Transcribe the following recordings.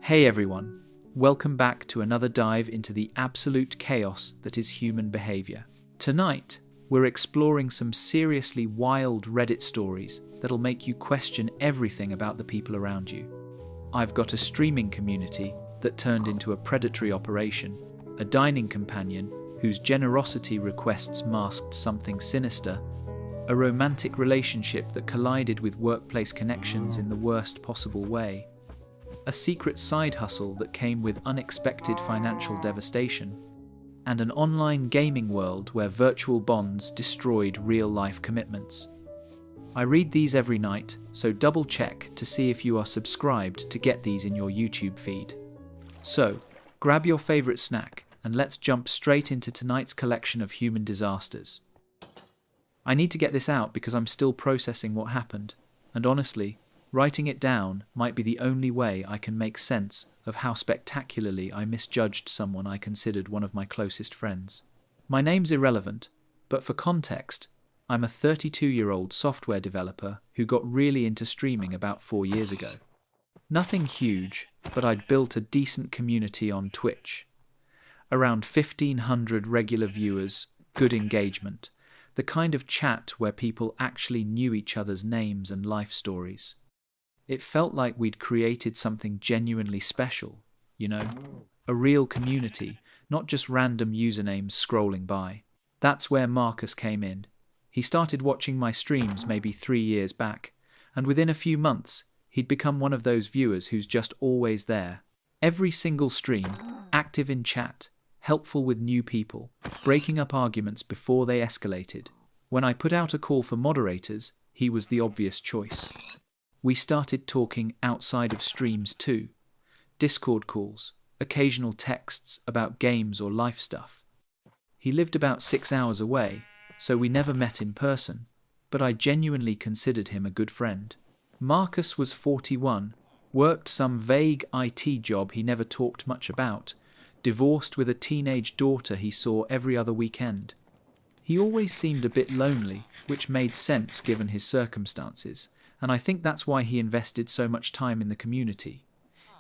Hey everyone, welcome back to another dive into the absolute chaos that is human behavior. Tonight, we're exploring some seriously wild Reddit stories that'll make you question everything about the people around you. I've got a streaming community that turned into a predatory operation, a dining companion whose generosity requests masked something sinister, a romantic relationship that collided with workplace connections in the worst possible way, a secret side hustle that came with unexpected financial devastation, and an online gaming world where virtual bonds destroyed real-life commitments. I read these every night, so double-check to see if you are subscribed to get these in your YouTube feed. So, grab your favorite snack and let's jump straight into tonight's collection of human disasters. I need to get this out because I'm still processing what happened, and honestly, writing it down might be the only way I can make sense of how spectacularly I misjudged someone I considered one of my closest friends. My name's irrelevant, but for context, I'm a 32-year-old software developer who got really into streaming about 4 years ago. Nothing huge, but I'd built a decent community on Twitch. Around 1,500 regular viewers, good engagement, the kind of chat where people actually knew each other's names and life stories. It felt like we'd created something genuinely special, a real community, not just random usernames scrolling by. That's where Marcus came in. He started watching my streams maybe 3 years back, and within a few months, he'd become one of those viewers who's just always there. Every single stream, active in chat, helpful with new people, breaking up arguments before they escalated. When I put out a call for moderators, he was the obvious choice. We started talking outside of streams too. Discord calls, occasional texts about games or life stuff. He lived about 6 hours away, so we never met in person, but I genuinely considered him a good friend. Marcus was 41, worked some vague IT job he never talked much about, divorced with a teenage daughter he saw every other weekend. He always seemed a bit lonely, which made sense given his circumstances, and I think that's why he invested so much time in the community.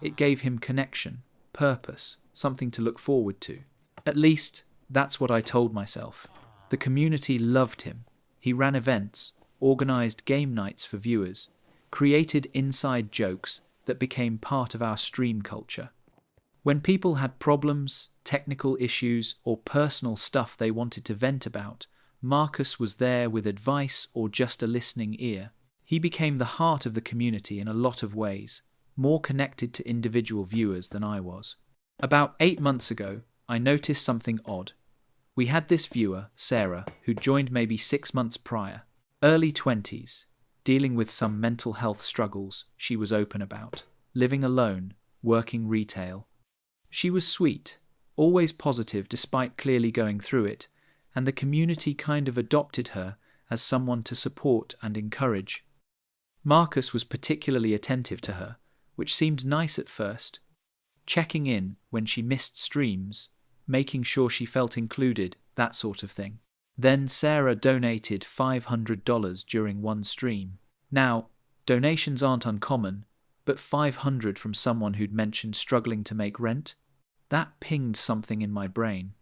It gave him connection, purpose, something to look forward to. At least, that's what I told myself. The community loved him. He ran events, organized game nights for viewers, created inside jokes that became part of our stream culture. When people had problems, technical issues, or personal stuff they wanted to vent about, Marcus was there with advice or just a listening ear. He became the heart of the community in a lot of ways, more connected to individual viewers than I was. About 8 months ago, I noticed something odd. We had this viewer, Sarah, who joined maybe 6 months prior, early 20s, dealing with some mental health struggles she was open about, living alone, working retail. She was sweet, always positive despite clearly going through it, and the community kind of adopted her as someone to support and encourage. Marcus was particularly attentive to her, which seemed nice at first, checking in when she missed streams, making sure she felt included, that sort of thing. Then Sarah donated $500 during one stream. Now, donations aren't uncommon, but $500 from someone who'd mentioned struggling to make rent? That pinged something in my brain.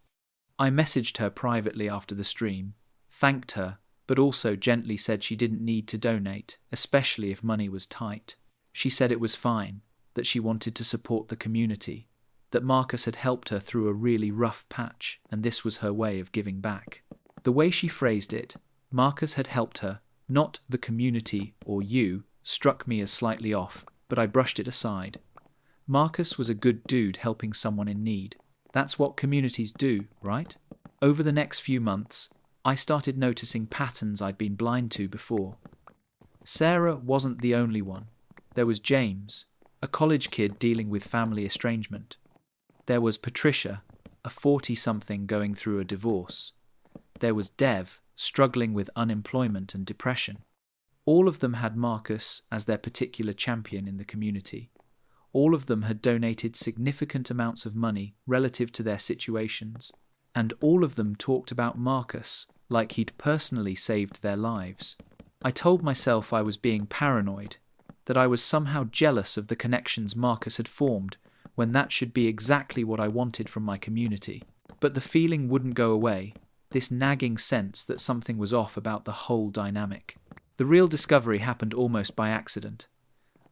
I messaged her privately after the stream, thanked her, but also gently said she didn't need to donate, especially if money was tight. She said it was fine, that she wanted to support the community, that Marcus had helped her through a really rough patch, and this was her way of giving back. The way she phrased it, Marcus had helped her, not the community or you, struck me as slightly off, but I brushed it aside. Marcus was a good dude helping someone in need. That's what communities do, right? Over the next few months, I started noticing patterns I'd been blind to before. Sarah wasn't the only one. There was James, a college kid dealing with family estrangement. There was Patricia, a 40-something going through a divorce. There was Dev, struggling with unemployment and depression. All of them had Marcus as their particular champion in the community. All of them had donated significant amounts of money relative to their situations, and all of them talked about Marcus like he'd personally saved their lives. I told myself I was being paranoid, that I was somehow jealous of the connections Marcus had formed, when that should be exactly what I wanted from my community. But the feeling wouldn't go away, this nagging sense that something was off about the whole dynamic. The real discovery happened almost by accident.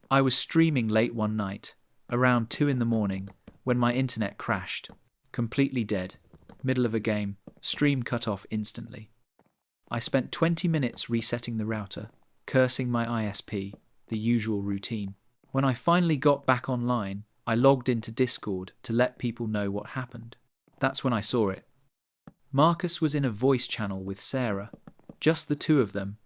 I was streaming late one night, around 2 in the morning, when my internet crashed. Completely dead. Middle of a game, stream cut off instantly. I spent 20 minutes resetting the router, cursing my ISP, the usual routine. When I finally got back online, I logged into Discord to let people know what happened. That's when I saw it. Marcus was in a voice channel with Sarah, just the two of them.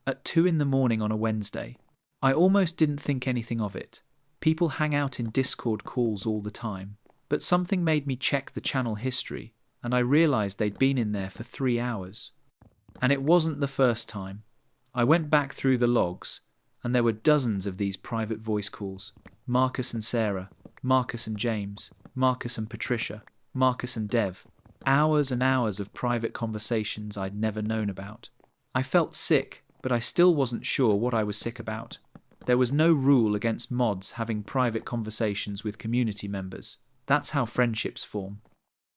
At 2 in the morning on a Wednesday, I almost didn't think anything of it. People hang out in Discord calls all the time. But something made me check the channel history, and I realized they'd been in there for 3 hours. And it wasn't the first time. I went back through the logs, and there were dozens of these private voice calls. Marcus and Sarah, Marcus and James, Marcus and Patricia, Marcus and Dev. Hours and hours of private conversations I'd never known about. I felt sick, but I still wasn't sure what I was sick about. There was no rule against mods having private conversations with community members. That's how friendships form.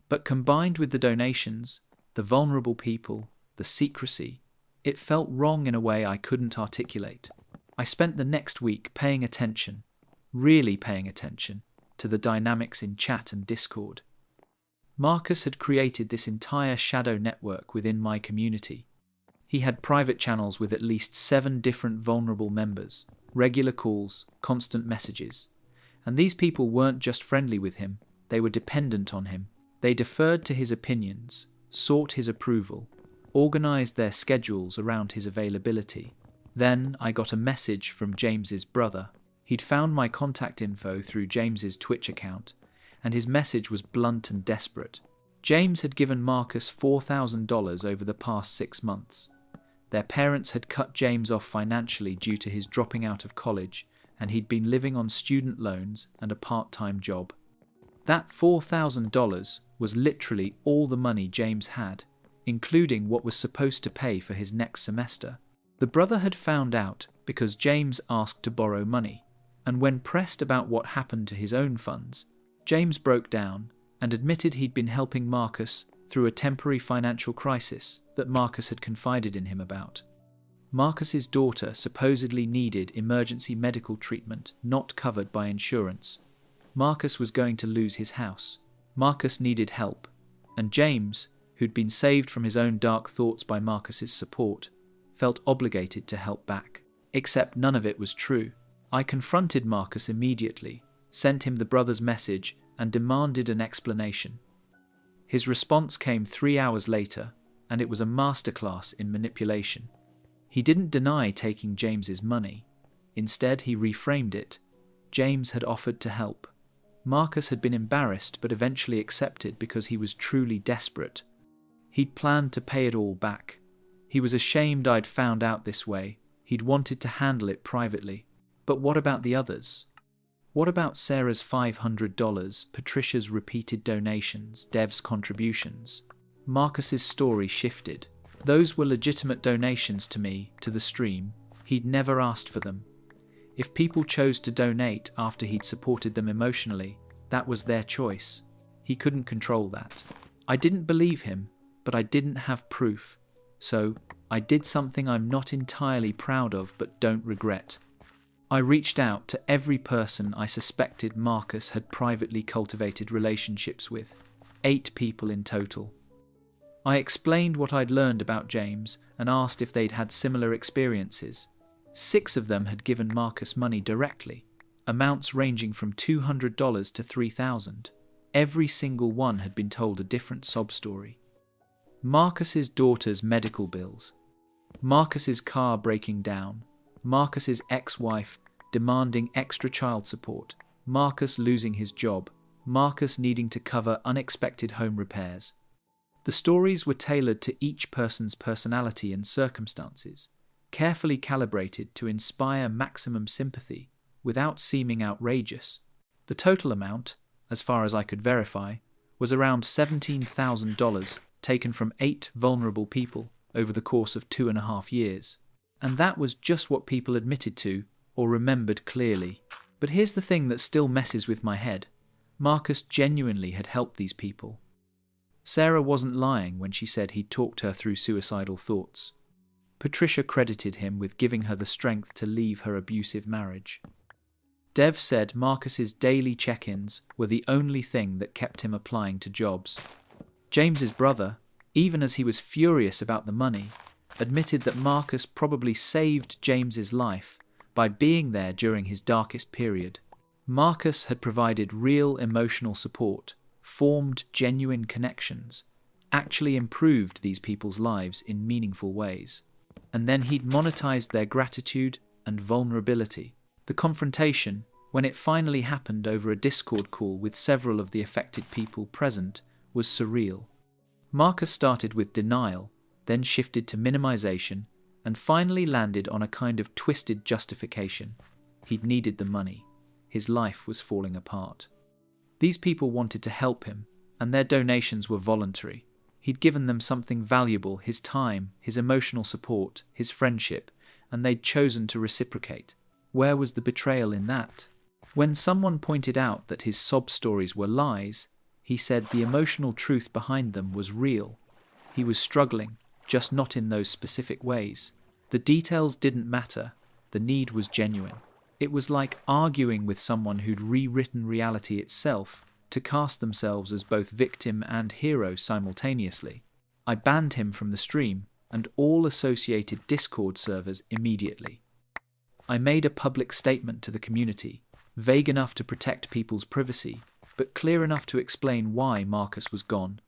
But combined with the donations, the vulnerable people, the secrecy, it felt wrong in a way I couldn't articulate. I spent the next week paying attention, really paying attention, to the dynamics in chat and Discord. Marcus had created this entire shadow network within my community. He had private channels with at least 7 different vulnerable members, regular calls, constant messages. And these people weren't just friendly with him, they were dependent on him. They deferred to his opinions, sought his approval, organized their schedules around his availability. Then I got a message from James's brother. He'd found my contact info through James's Twitch account, and his message was blunt and desperate. James had given Marcus $4,000 over the past 6 months. Their parents had cut James off financially due to his dropping out of college, and he'd been living on student loans and a part-time job. That $4,000 was literally all the money James had, including what was supposed to pay for his next semester. The brother had found out because James asked to borrow money, and when pressed about what happened to his own funds, James broke down and admitted he'd been helping Marcus through a temporary financial crisis that Marcus had confided in him about. Marcus's daughter supposedly needed emergency medical treatment not covered by insurance. Marcus was going to lose his house. Marcus needed help. And James, who'd been saved from his own dark thoughts by Marcus's support, felt obligated to help back. Except none of it was true. I confronted Marcus immediately, sent him the brother's message, and demanded an explanation. His response came 3 hours later, and it was a masterclass in manipulation. He didn't deny taking James's money. Instead, he reframed it. James had offered to help. Marcus had been embarrassed but eventually accepted because he was truly desperate. He'd planned to pay it all back. He was ashamed I'd found out this way. He'd wanted to handle it privately. But what about the others? What about Sarah's $500, Patricia's repeated donations, Dev's contributions? Marcus's story shifted. Those were legitimate donations to me, to the stream. He'd never asked for them. If people chose to donate after he'd supported them emotionally, that was their choice. He couldn't control that. I didn't believe him, but I didn't have proof. So, I did something I'm not entirely proud of but don't regret. I reached out to every person I suspected Marcus had privately cultivated relationships with, 8 people in total. I explained what I'd learned about James and asked if they'd had similar experiences. 6 of them had given Marcus money directly, amounts ranging from $200 to $3,000. Every single one had been told a different sob story. Marcus's daughter's medical bills, Marcus's car breaking down, Marcus's ex-wife demanding extra child support, Marcus losing his job, Marcus needing to cover unexpected home repairs. The stories were tailored to each person's personality and circumstances, carefully calibrated to inspire maximum sympathy without seeming outrageous. The total amount, as far as I could verify, was around $17,000 taken from 8 vulnerable people over the course of 2.5 years. And that was just what people admitted to or remembered clearly. But here's the thing that still messes with my head. Marcus genuinely had helped these people. Sarah wasn't lying when she said he'd talked her through suicidal thoughts. Patricia credited him with giving her the strength to leave her abusive marriage. Dev said Marcus's daily check-ins were the only thing that kept him applying to jobs. James's brother, even as he was furious about the money, admitted that Marcus probably saved James's life by being there during his darkest period. Marcus had provided real emotional support, formed genuine connections, actually improved these people's lives in meaningful ways. And then he'd monetized their gratitude and vulnerability. The confrontation, when it finally happened over a Discord call with several of the affected people present, was surreal. Marcus started with denial, then shifted to minimization, and finally landed on a kind of twisted justification. He'd needed the money. His life was falling apart. These people wanted to help him, and their donations were voluntary. He'd given them something valuable, his time, his emotional support, his friendship, and they'd chosen to reciprocate. Where was the betrayal in that? When someone pointed out that his sob stories were lies, he said the emotional truth behind them was real. He was struggling, just not in those specific ways. The details didn't matter. The need was genuine. It was like arguing with someone who'd rewritten reality itself to cast themselves as both victim and hero simultaneously. I banned him from the stream and all associated Discord servers immediately. I made a public statement to the community, vague enough to protect people's privacy, but clear enough to explain why Marcus was gone.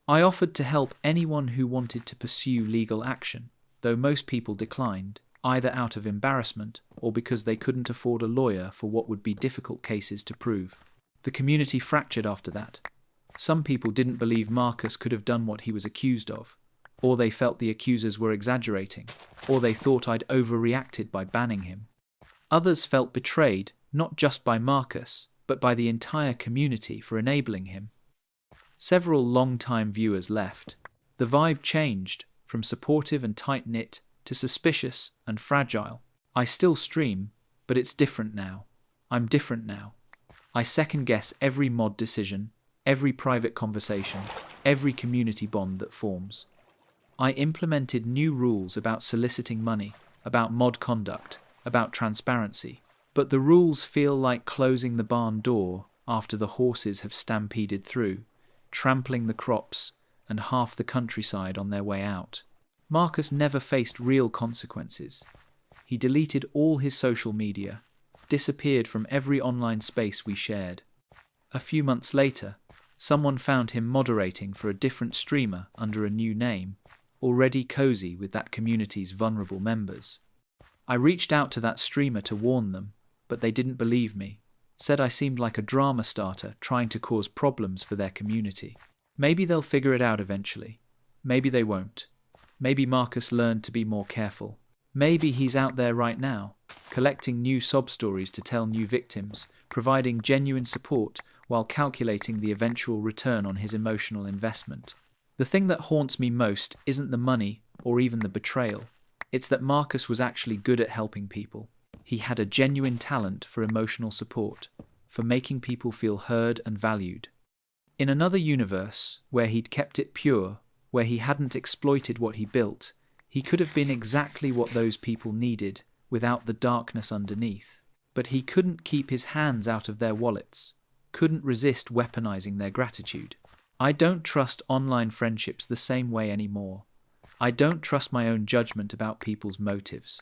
I offered to help anyone who wanted to pursue legal action, though most people declined, either out of embarrassment or because they couldn't afford a lawyer for what would be difficult cases to prove. The community fractured after that. Some people didn't believe Marcus could have done what he was accused of, or they felt the accusers were exaggerating, or they thought I'd overreacted by banning him. Others felt betrayed, not just by Marcus, but by the entire community for enabling him. Several long-time viewers left. The vibe changed from supportive and tight-knit to suspicious and fragile. I still stream, but it's different now. I'm different now. I second-guess every mod decision, every private conversation, every community bond that forms. I implemented new rules about soliciting money, about mod conduct, about transparency. But the rules feel like closing the barn door after the horses have stampeded through, trampling the crops and half the countryside on their way out. Marcus never faced real consequences. He deleted all his social media, disappeared from every online space we shared. A few months later, someone found him moderating for a different streamer under a new name, already cozy with that community's vulnerable members. I reached out to that streamer to warn them, but they didn't believe me, said I seemed like a drama starter trying to cause problems for their community. Maybe they'll figure it out eventually. Maybe they won't. Maybe Marcus learned to be more careful. Maybe he's out there right now, collecting new sob stories to tell new victims, providing genuine support while calculating the eventual return on his emotional investment. The thing that haunts me most isn't the money or even the betrayal. It's that Marcus was actually good at helping people. He had a genuine talent for emotional support, for making people feel heard and valued. In another universe, where he'd kept it pure, where he hadn't exploited what he built, he could have been exactly what those people needed, without the darkness underneath. But he couldn't keep his hands out of their wallets, couldn't resist weaponizing their gratitude. I don't trust online friendships the same way anymore. I don't trust my own judgment about people's motives.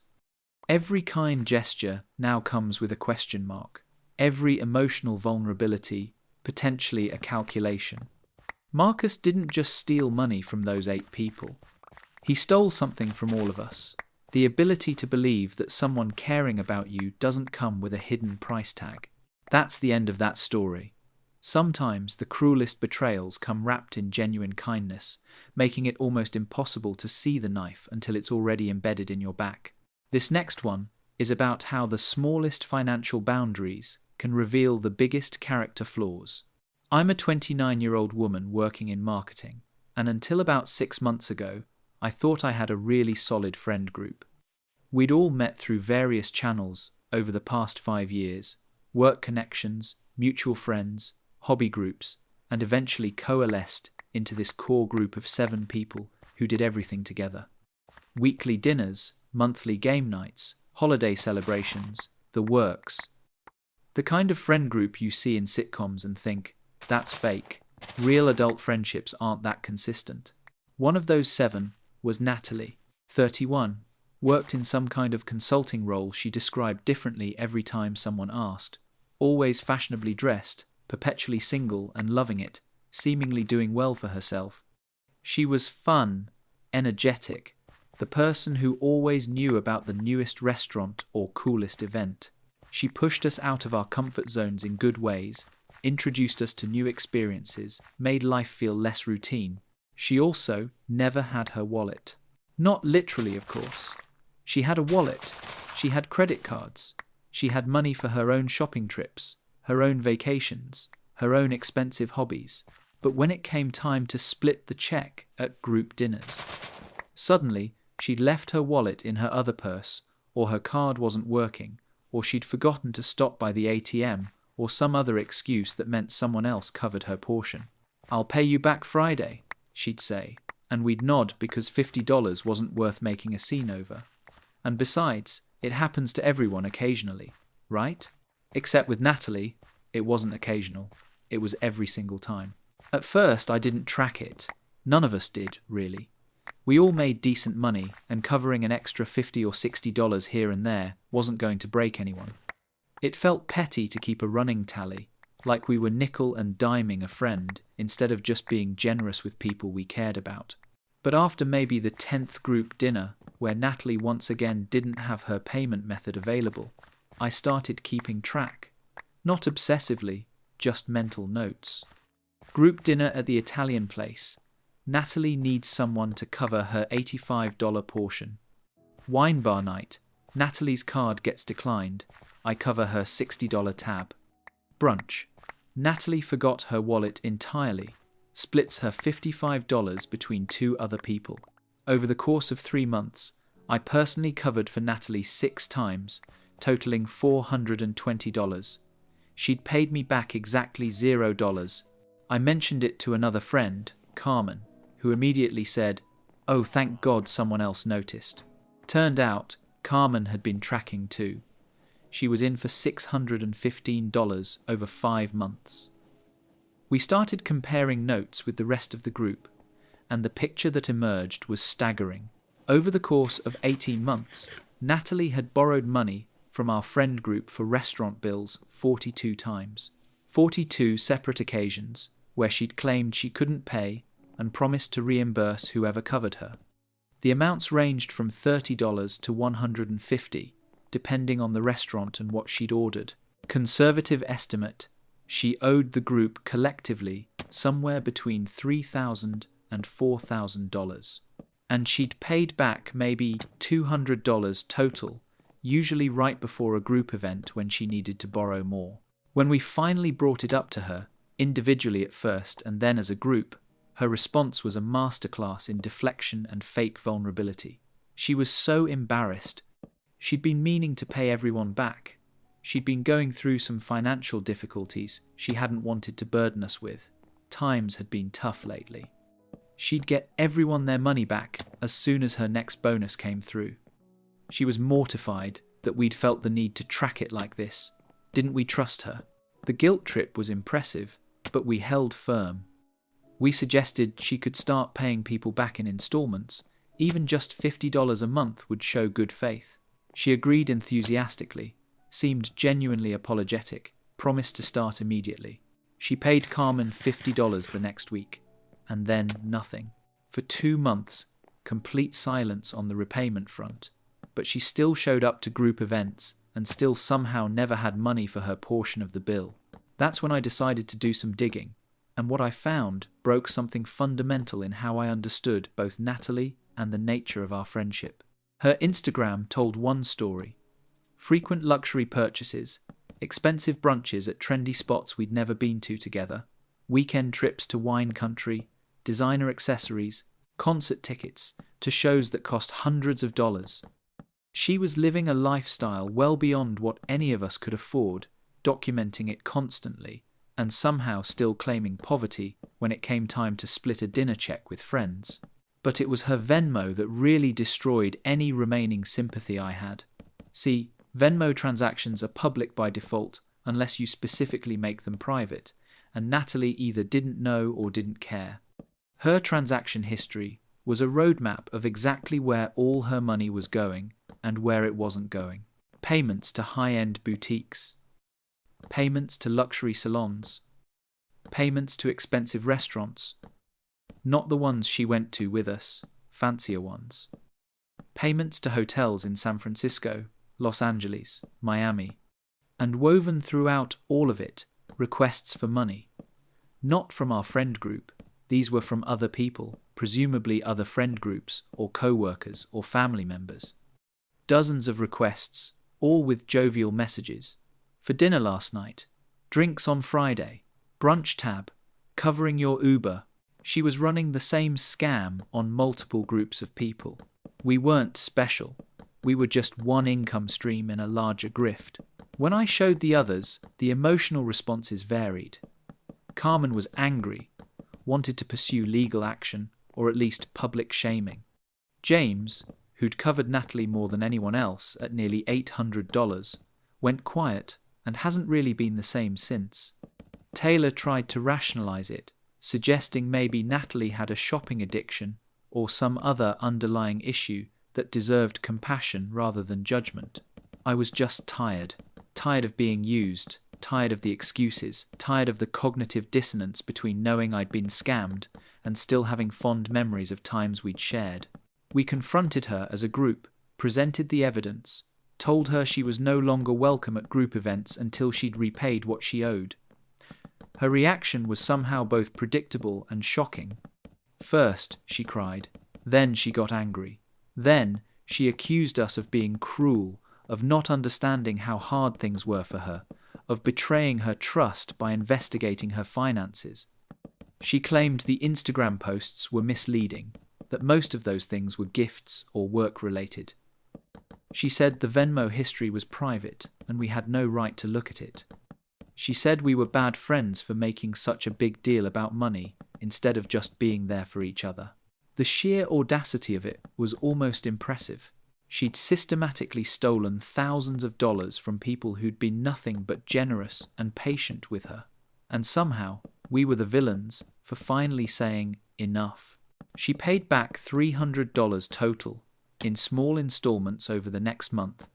Every kind gesture now comes with a question mark. Every emotional vulnerability, potentially a calculation. Marcus didn't just steal money from those 8 people. He stole something from all of us. The ability to believe that someone caring about you doesn't come with a hidden price tag. That's the end of that story. Sometimes the cruelest betrayals come wrapped in genuine kindness, making it almost impossible to see the knife until it's already embedded in your back. This next one is about how the smallest financial boundaries can reveal the biggest character flaws. I'm a 29-year-old woman working in marketing, and until about 6 months ago, I thought I had a really solid friend group. We'd all met through various channels over the past 5 years, work connections, mutual friends, hobby groups, and eventually coalesced into this core group of 7 people who did everything together. Weekly dinners, monthly game nights, holiday celebrations, the works. The kind of friend group you see in sitcoms and think, that's fake. Real adult friendships aren't that consistent. One of those 7 was Natalie, 31, worked in some kind of consulting role she described differently every time someone asked, always fashionably dressed, perpetually single and loving it, seemingly doing well for herself. She was fun, energetic, the person who always knew about the newest restaurant or coolest event. She pushed us out of our comfort zones in good ways, introduced us to new experiences, made life feel less routine. She also never had her wallet. Not literally, of course. She had a wallet. She had credit cards. She had money for her own shopping trips, her own vacations, her own expensive hobbies. But when it came time to split the check at group dinners, suddenly she'd left her wallet in her other purse, or her card wasn't working, or she'd forgotten to stop by the ATM, or some other excuse that meant someone else covered her portion. "I'll pay you back Friday," she'd say, and we'd nod because $50 wasn't worth making a scene over. And besides, it happens to everyone occasionally, right? Except with Natalie, it wasn't occasional. It was every single time. At first, I didn't track it. None of us did, really. We all made decent money, and covering an extra $50 or $60 here and there wasn't going to break anyone. It felt petty to keep a running tally, like we were nickel and diming a friend instead of just being generous with people we cared about. But after maybe the 10th group dinner, where Natalie once again didn't have her payment method available, I started keeping track. Not obsessively, just mental notes. Group dinner at the Italian place. Natalie needs someone to cover her $85 portion. Wine bar night. Natalie's card gets declined. I cover her $60 tab. Brunch. Natalie forgot her wallet entirely. Splits her $55 between 2 other people. Over the course of 3 months, I personally covered for Natalie 6 times, totaling $420. She'd paid me back exactly $0. I mentioned it to another friend, Carmen, who immediately said, "Oh, thank God someone else noticed." Turned out, Carmen had been tracking too. She was in for $615 over 5 months. We started comparing notes with the rest of the group, and the picture that emerged was staggering. Over the course of 18 months, Natalie had borrowed money from our friend group for restaurant bills 42 times. 42 separate occasions where she'd claimed she couldn't pay and promised to reimburse whoever covered her. The amounts ranged from $30 to $150, depending on the restaurant and what she'd ordered. Conservative estimate, she owed the group collectively somewhere between $3,000 and $4,000. And she'd paid back maybe $200 total, usually right before a group event when she needed to borrow more. When we finally brought it up to her, individually at first and then as a group, her response was a masterclass in deflection and fake vulnerability. She was so embarrassed. She'd been meaning to pay everyone back. She'd been going through some financial difficulties she hadn't wanted to burden us with. Times had been tough lately. She'd get everyone their money back as soon as her next bonus came through. She was mortified that we'd felt the need to track it like this. Didn't we trust her? The guilt trip was impressive, but we held firm. We suggested she could start paying people back in installments. Even just $50 a month would show good faith. She agreed enthusiastically, seemed genuinely apologetic, promised to start immediately. She paid Carmen $50 the next week, and then nothing. For 2 months, complete silence on the repayment front, but she still showed up to group events and still somehow never had money for her portion of the bill. That's when I decided to do some digging, and what I found broke something fundamental in how I understood both Natalie and the nature of our friendship. Her Instagram told one story: frequent luxury purchases, expensive brunches at trendy spots we'd never been to together, weekend trips to wine country, designer accessories, concert tickets to shows that cost hundreds of dollars. She was living a lifestyle well beyond what any of us could afford, documenting it constantly, and somehow still claiming poverty when it came time to split a dinner check with friends. But it was her Venmo that really destroyed any remaining sympathy I had. See, Venmo transactions are public by default unless you specifically make them private, and Natalie either didn't know or didn't care. Her transaction history was a roadmap of exactly where all her money was going and where it wasn't going. Payments to high-end boutiques, payments to luxury salons, payments to expensive restaurants, not the ones she went to with us, fancier ones. Payments to hotels in San Francisco, Los Angeles, Miami, and woven throughout all of it, requests for money. Not from our friend group, these were from other people, presumably other friend groups or co-workers or family members. Dozens of requests, all with jovial messages. For dinner last night, drinks on Friday, brunch tab, covering your Uber. She was running the same scam on multiple groups of people. We weren't special. We were just one income stream in a larger grift. When I showed the others, the emotional responses varied. Carmen was angry, wanted to pursue legal action, or at least public shaming. James, who'd covered Natalie more than anyone else at nearly $800, went quiet and hasn't really been the same since. Taylor tried to rationalize it, suggesting maybe Natalie had a shopping addiction or some other underlying issue that deserved compassion rather than judgment. I was just tired of being used, tired of the excuses, tired of the cognitive dissonance between knowing I'd been scammed and still having fond memories of times we'd shared. We confronted her as a group, presented the evidence, told her she was no longer welcome at group events until she'd repaid what she owed. Her reaction was somehow both predictable and shocking. First, she cried. Then she got angry. Then she accused us of being cruel, of not understanding how hard things were for her, of betraying her trust by investigating her finances. She claimed the Instagram posts were misleading, that most of those things were gifts or work-related. She said the Venmo history was private and we had no right to look at it. She said we were bad friends for making such a big deal about money instead of just being there for each other. The sheer audacity of it was almost impressive. She'd systematically stolen thousands of dollars from people who'd been nothing but generous and patient with her. And somehow, we were the villains for finally saying enough. She paid back $300 total in small installments over the next month,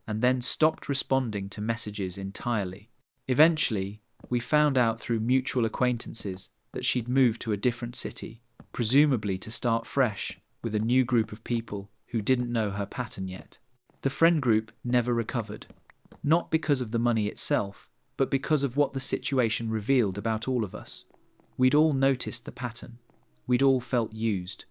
and then stopped responding to messages entirely. Eventually, we found out through mutual acquaintances that she'd moved to a different city, presumably to start fresh with a new group of people who didn't know her pattern yet. The friend group never recovered, not because of the money itself, but because of what the situation revealed about all of us. We'd all noticed the pattern. We'd all felt used.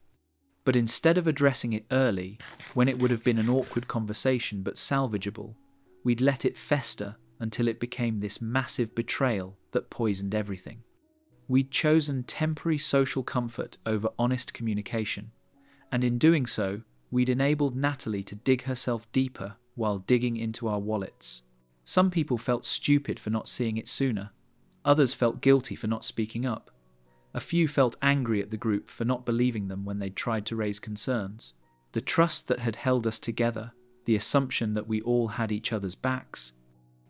But instead of addressing it early, when it would have been an awkward conversation but salvageable, we'd let it fester until it became this massive betrayal that poisoned everything. We'd chosen temporary social comfort over honest communication, and in doing so, we'd enabled Natalie to dig herself deeper while digging into our wallets. Some people felt stupid for not seeing it sooner. Others felt guilty for not speaking up. A few felt angry at the group for not believing them when they'd tried to raise concerns. The trust that had held us together, the assumption that we all had each other's backs,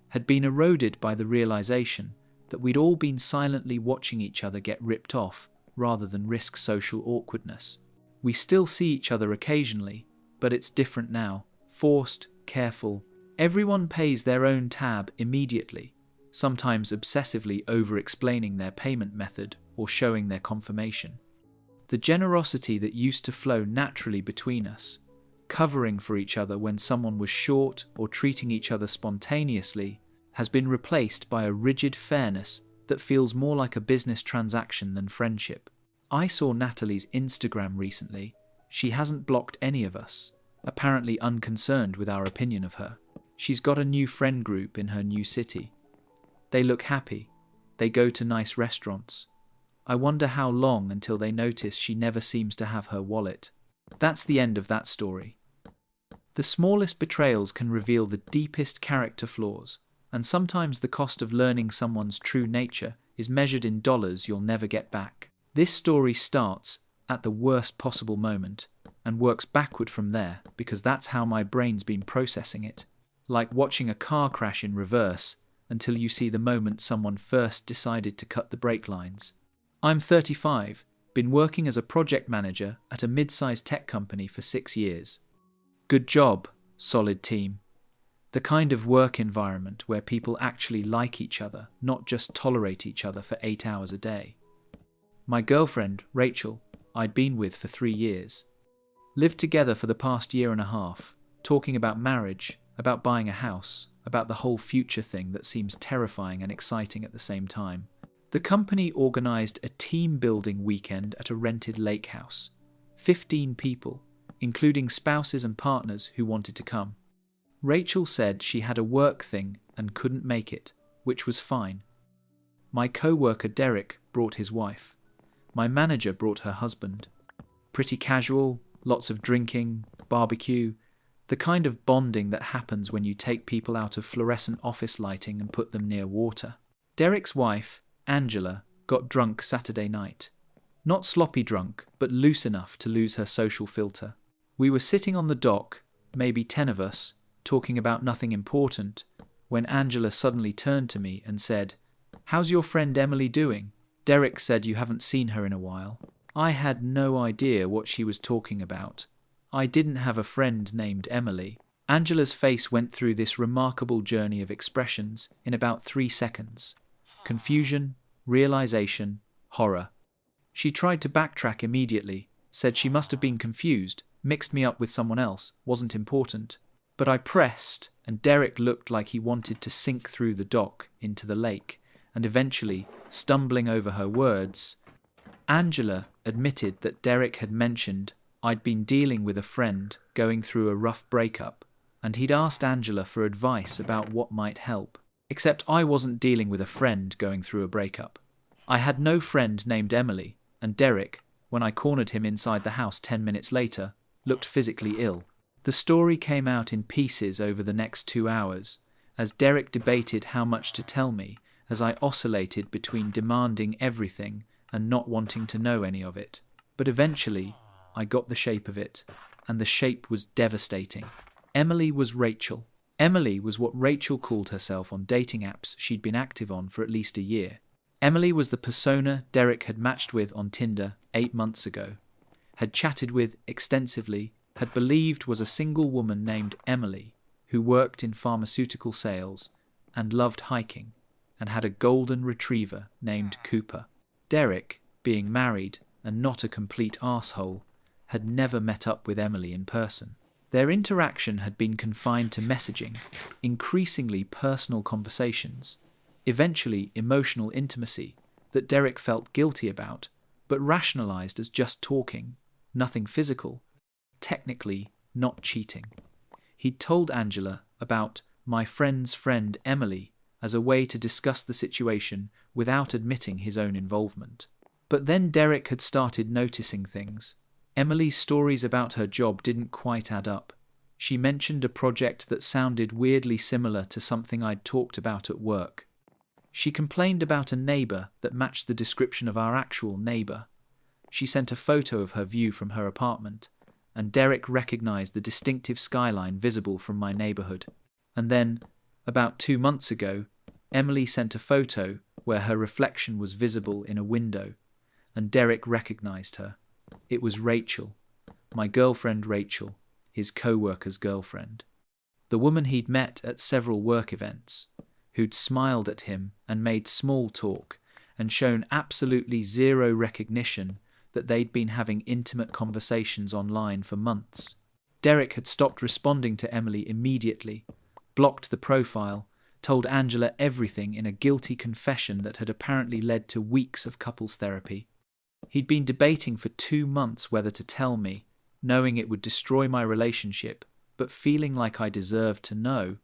had been eroded by the realization that we'd all been silently watching each other get ripped off rather than risk social awkwardness. We still see each other occasionally, but it's different now. Forced, careful. Everyone pays their own tab immediately, sometimes obsessively over-explaining their payment method or showing their confirmation. The generosity that used to flow naturally between us, covering for each other when someone was short or treating each other spontaneously, has been replaced by a rigid fairness that feels more like a business transaction than friendship. I saw Natalie's Instagram recently. She hasn't blocked any of us, apparently unconcerned with our opinion of her. She's got a new friend group in her new city. They look happy. They go to nice restaurants. I wonder how long until they notice she never seems to have her wallet. That's the end of that story. The smallest betrayals can reveal the deepest character flaws, and sometimes the cost of learning someone's true nature is measured in dollars you'll never get back. This story starts at the worst possible moment and works backward from there because that's how my brain's been processing it. Like watching a car crash in reverse until you see the moment someone first decided to cut the brake lines. I'm 35, been working as a project manager at a mid-sized tech company for 6 years. Good job, solid team. The kind of work environment where people actually like each other, not just tolerate each other for 8 hours a day. My girlfriend, Rachel, I'd been with for 3 years. Lived together for the past year and a half, talking about marriage, about buying a house, about the whole future thing that seems terrifying and exciting at the same time. The company organised a team-building weekend at a rented lake house. 15 people, including spouses and partners who wanted to come. Rachel said she had a work thing and couldn't make it, which was fine. My co-worker Derek brought his wife. My manager brought her husband. Pretty casual, lots of drinking, barbecue, the kind of bonding that happens when you take people out of fluorescent office lighting and put them near water. Derek's wife, Angela, got drunk Saturday night. Not sloppy drunk, but loose enough to lose her social filter. We were sitting on the dock, maybe 10 of us, talking about nothing important, when Angela suddenly turned to me and said, "How's your friend Emily doing? Derek said you haven't seen her in a while." I had no idea what she was talking about. I didn't have a friend named Emily. Angela's face went through this remarkable journey of expressions in about 3 seconds. Confusion, realization, horror. She tried to backtrack immediately, said she must have been confused, mixed me up with someone else, wasn't important. But I pressed, and Derek looked like he wanted to sink through the dock into the lake, and eventually, stumbling over her words, Angela admitted that Derek had mentioned I'd been dealing with a friend going through a rough breakup, and he'd asked Angela for advice about what might help. Except I wasn't dealing with a friend going through a breakup. I had no friend named Emily, and Derek, when I cornered him inside the house 10 minutes later, looked physically ill. The story came out in pieces over the next 2 hours, as Derek debated how much to tell me, as I oscillated between demanding everything and not wanting to know any of it. But eventually, I got the shape of it, and the shape was devastating. Emily was Rachel. Emily was what Rachel called herself on dating apps she'd been active on for at least a year. Emily was the persona Derek had matched with on Tinder 8 months ago, had chatted with extensively, had believed was a single woman named Emily who worked in pharmaceutical sales and loved hiking, and had a golden retriever named Cooper. Derek, being married and not a complete arsehole, had never met up with Emily in person. Their interaction had been confined to messaging, increasingly personal conversations, eventually emotional intimacy that Derek felt guilty about, but rationalized as just talking, nothing physical, technically not cheating. He'd told Angela about my friend's friend Emily as a way to discuss the situation without admitting his own involvement. But then Derek had started noticing things. Emily's stories about her job didn't quite add up. She mentioned a project that sounded weirdly similar to something I'd talked about at work. She complained about a neighbour that matched the description of our actual neighbour. She sent a photo of her view from her apartment, and Derek recognised the distinctive skyline visible from my neighbourhood. And then, about 2 months ago, Emily sent a photo where her reflection was visible in a window, and Derek recognised her. It was Rachel, my girlfriend Rachel, his co-worker's girlfriend. The woman he'd met at several work events, who'd smiled at him and made small talk and shown absolutely zero recognition that they'd been having intimate conversations online for months. Derek had stopped responding to Emily immediately, blocked the profile, told Angela everything in a guilty confession that had apparently led to weeks of couples therapy. He'd been debating for 2 months whether to tell me, knowing it would destroy my relationship, but feeling like I deserved to know.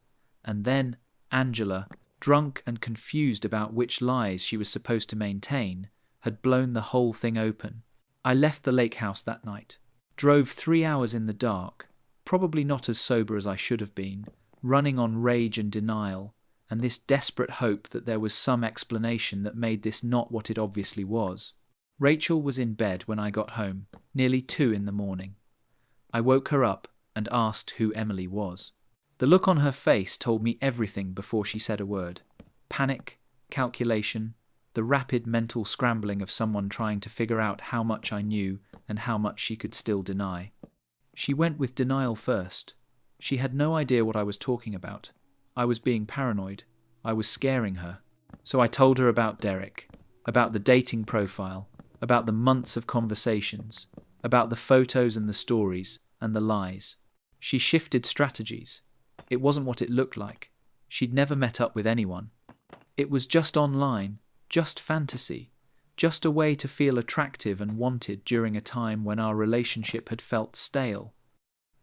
And then Angela, drunk and confused about which lies she was supposed to maintain, had blown the whole thing open. I left the lake house that night, drove 3 hours in the dark, probably not as sober as I should have been, running on rage and denial, and this desperate hope that there was some explanation that made this not what it obviously was. Rachel was in bed when I got home, nearly 2 in the morning. I woke her up and asked who Emily was. The look on her face told me everything before she said a word. Panic, calculation, the rapid mental scrambling of someone trying to figure out how much I knew and how much she could still deny. She went with denial first. She had no idea what I was talking about. I was being paranoid. I was scaring her. So I told her about Derek, about the dating profile, about the months of conversations, about the photos and the stories and the lies. She shifted strategies. It wasn't what it looked like. She'd never met up with anyone. It was just online, just fantasy, just a way to feel attractive and wanted during a time when our relationship had felt stale.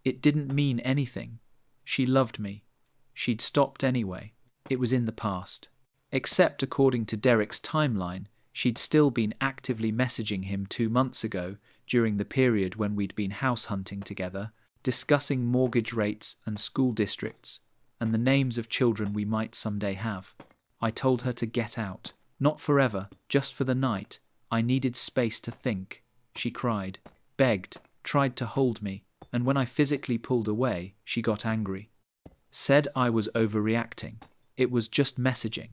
It didn't mean anything. She loved me. She'd stopped anyway. It was in the past. Except according to Derek's timeline, she'd still been actively messaging him 2 months ago during the period when we'd been house hunting together, discussing mortgage rates and school districts, and the names of children we might someday have. I told her to get out. Not forever, just for the night. I needed space to think. She cried, begged, tried to hold me, and when I physically pulled away, she got angry. Said I was overreacting. It was just messaging.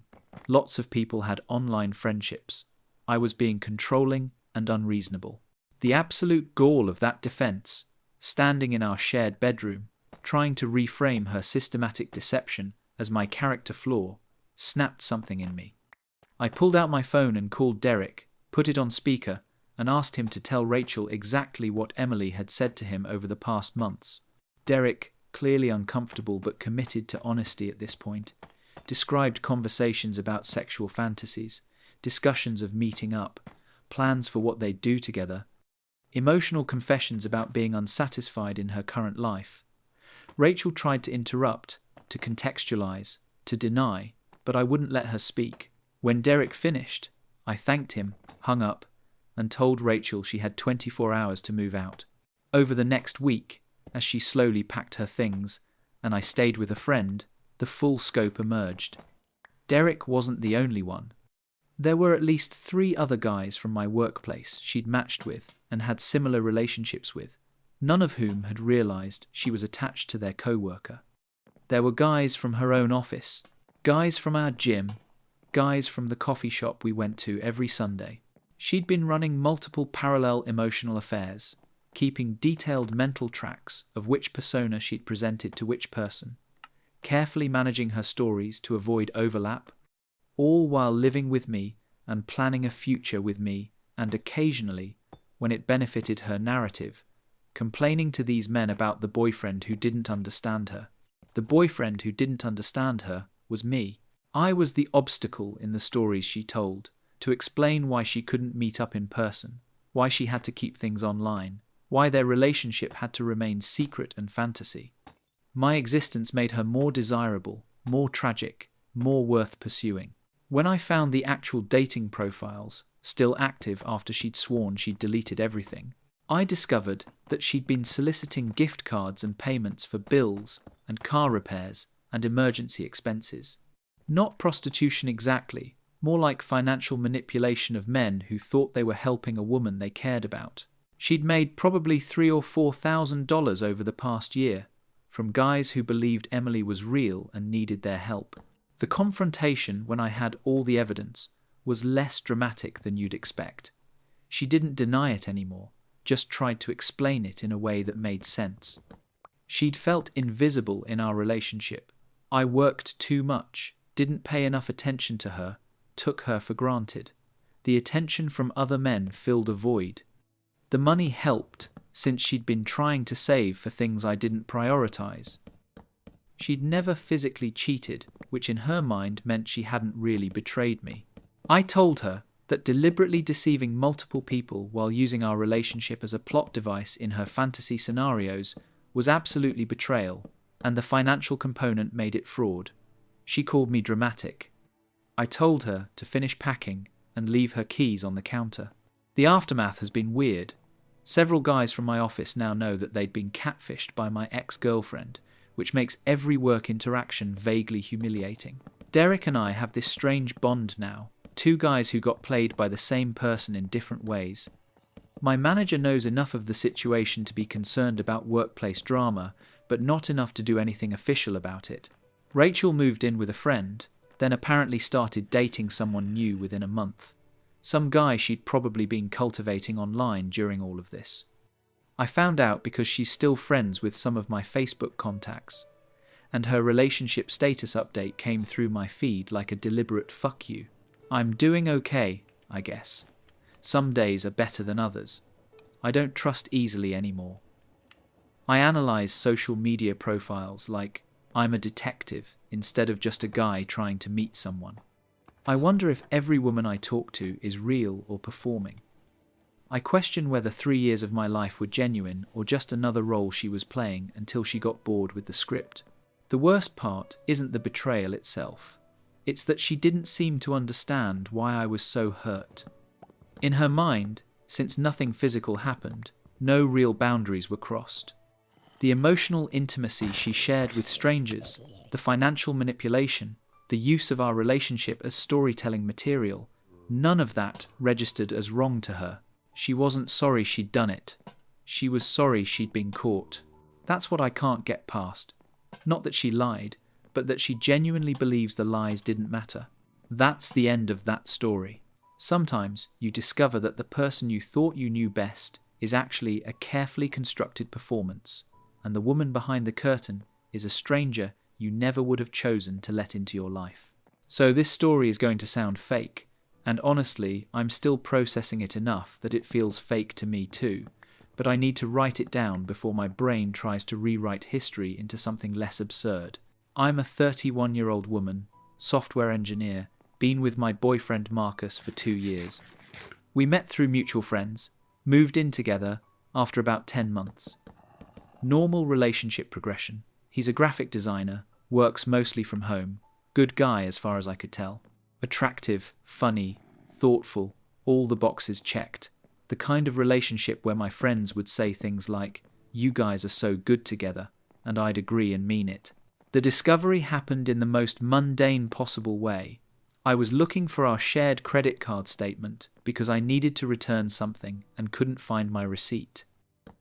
Lots of people had online friendships. I was being controlling and unreasonable. The absolute gall of that defense, standing in our shared bedroom, trying to reframe her systematic deception as my character flaw, snapped something in me. I pulled out my phone and called Derek, put it on speaker, and asked him to tell Rachel exactly what Emily had said to him over the past months. Derek, clearly uncomfortable but committed to honesty at this point, described conversations about sexual fantasies, discussions of meeting up, plans for what they'd do together, emotional confessions about being unsatisfied in her current life. Rachel tried to interrupt, to contextualize, to deny, but I wouldn't let her speak. When Derek finished, I thanked him, hung up, and told Rachel she had 24 hours to move out. Over the next week, as she slowly packed her things, and I stayed with a friend, the full scope emerged. Derek wasn't the only one. There were at least 3 other guys from my workplace she'd matched with and had similar relationships with, none of whom had realized she was attached to their co-worker. There were guys from her own office, guys from our gym, guys from the coffee shop we went to every Sunday. She'd been running multiple parallel emotional affairs, keeping detailed mental tracks of which persona she'd presented to which person, carefully managing her stories to avoid overlap, all while living with me and planning a future with me, and occasionally, when it benefited her narrative, complaining to these men about the boyfriend who didn't understand her. The boyfriend who didn't understand her was me. I was the obstacle in the stories she told, to explain why she couldn't meet up in person, why she had to keep things online, why their relationship had to remain secret and fantasy. My existence made her more desirable, more tragic, more worth pursuing. When I found the actual dating profiles, still active after she'd sworn she'd deleted everything, I discovered that she'd been soliciting gift cards and payments for bills and car repairs and emergency expenses. Not prostitution exactly, more like financial manipulation of men who thought they were helping a woman they cared about. She'd made probably $3,000 or $4,000 over the past year, from guys who believed Emily was real and needed their help. The confrontation, when I had all the evidence, was less dramatic than you'd expect. She didn't deny it anymore, just tried to explain it in a way that made sense. She'd felt invisible in our relationship. I worked too much, didn't pay enough attention to her, took her for granted. The attention from other men filled a void. The money helped, since she'd been trying to save for things I didn't prioritize. She'd never physically cheated, which in her mind meant she hadn't really betrayed me. I told her that deliberately deceiving multiple people while using our relationship as a plot device in her fantasy scenarios was absolutely betrayal, and the financial component made it fraud. She called me dramatic. I told her to finish packing and leave her keys on the counter. The aftermath has been weird. Several guys from my office now know that they'd been catfished by my ex-girlfriend, which makes every work interaction vaguely humiliating. Derek and I have this strange bond now, two guys who got played by the same person in different ways. My manager knows enough of the situation to be concerned about workplace drama, but not enough to do anything official about it. Rachel moved in with a friend, then apparently started dating someone new within a month. Some guy she'd probably been cultivating online during all of this. I found out because she's still friends with some of my Facebook contacts, and her relationship status update came through my feed like a deliberate fuck you. I'm doing okay, I guess. Some days are better than others. I don't trust easily anymore. I analyze social media profiles like I'm a detective instead of just a guy trying to meet someone. I wonder if every woman I talk to is real or performing. I question whether 3 years of my life were genuine or just another role she was playing until she got bored with the script. The worst part isn't the betrayal itself. It's that she didn't seem to understand why I was so hurt. In her mind, since nothing physical happened, no real boundaries were crossed. The emotional intimacy she shared with strangers, the financial manipulation, the use of our relationship as storytelling material, none of that registered as wrong to her. She wasn't sorry she'd done it. She was sorry she'd been caught. That's what I can't get past. Not that she lied, but that she genuinely believes the lies didn't matter. That's the end of that story. Sometimes you discover that the person you thought you knew best is actually a carefully constructed performance, and the woman behind the curtain is a stranger you never would have chosen to let into your life. So this story is going to sound fake, and honestly, I'm still processing it enough that it feels fake to me too, but I need to write it down before my brain tries to rewrite history into something less absurd. I'm a 31-year-old woman, software engineer, been with my boyfriend Marcus for 2 years. We met through mutual friends, moved in together after about 10 months. Normal relationship progression. He's a graphic designer, works mostly from home, good guy as far as I could tell. Attractive, funny, thoughtful, all the boxes checked. The kind of relationship where my friends would say things like, "You guys are so good together," and I'd agree and mean it. The discovery happened in the most mundane possible way. I was looking for our shared credit card statement because I needed to return something and couldn't find my receipt.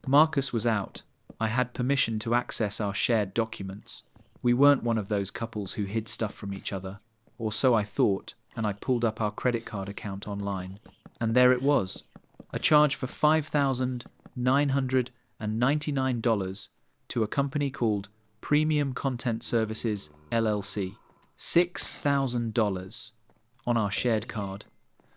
Marcus was out. I had permission to access our shared documents. We weren't one of those couples who hid stuff from each other, or so I thought, and I pulled up our credit card account online. And there it was, a charge for $5,999 to a company called Premium Content Services, LLC. $6,000 on our shared card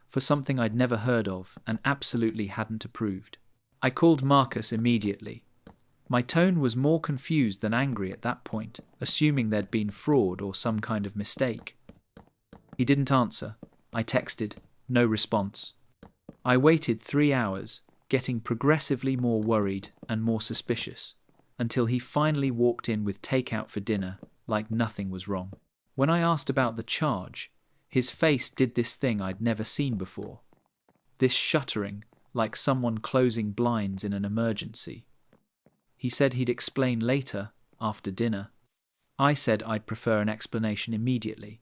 for something I'd never heard of and absolutely hadn't approved. I called Marcus immediately. My tone was more confused than angry at that point, assuming there'd been fraud or some kind of mistake. He didn't answer. I texted. No response. I waited 3 hours, getting progressively more worried and more suspicious, until he finally walked in with takeout for dinner, like nothing was wrong. When I asked about the charge, his face did this thing I'd never seen before. This shuddering, like someone closing blinds in an emergency. He said he'd explain later, after dinner. I said I'd prefer an explanation immediately.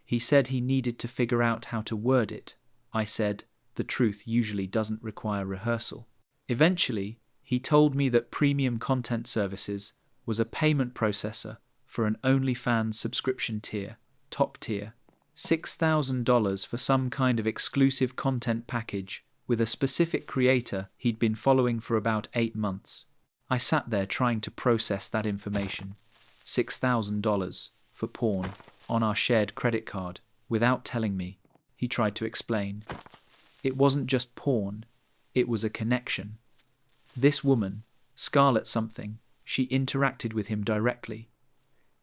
He said he needed to figure out how to word it. I said, the truth usually doesn't require rehearsal. Eventually, he told me that Premium Content Services was a payment processor for an OnlyFans subscription tier, top tier, $6,000 for some kind of exclusive content package with a specific creator he'd been following for about 8 months. I sat there trying to process that information. $6,000 for porn on our shared credit card without telling me. He tried to explain. It wasn't just porn, it was a connection. This woman, Scarlett something, she interacted with him directly.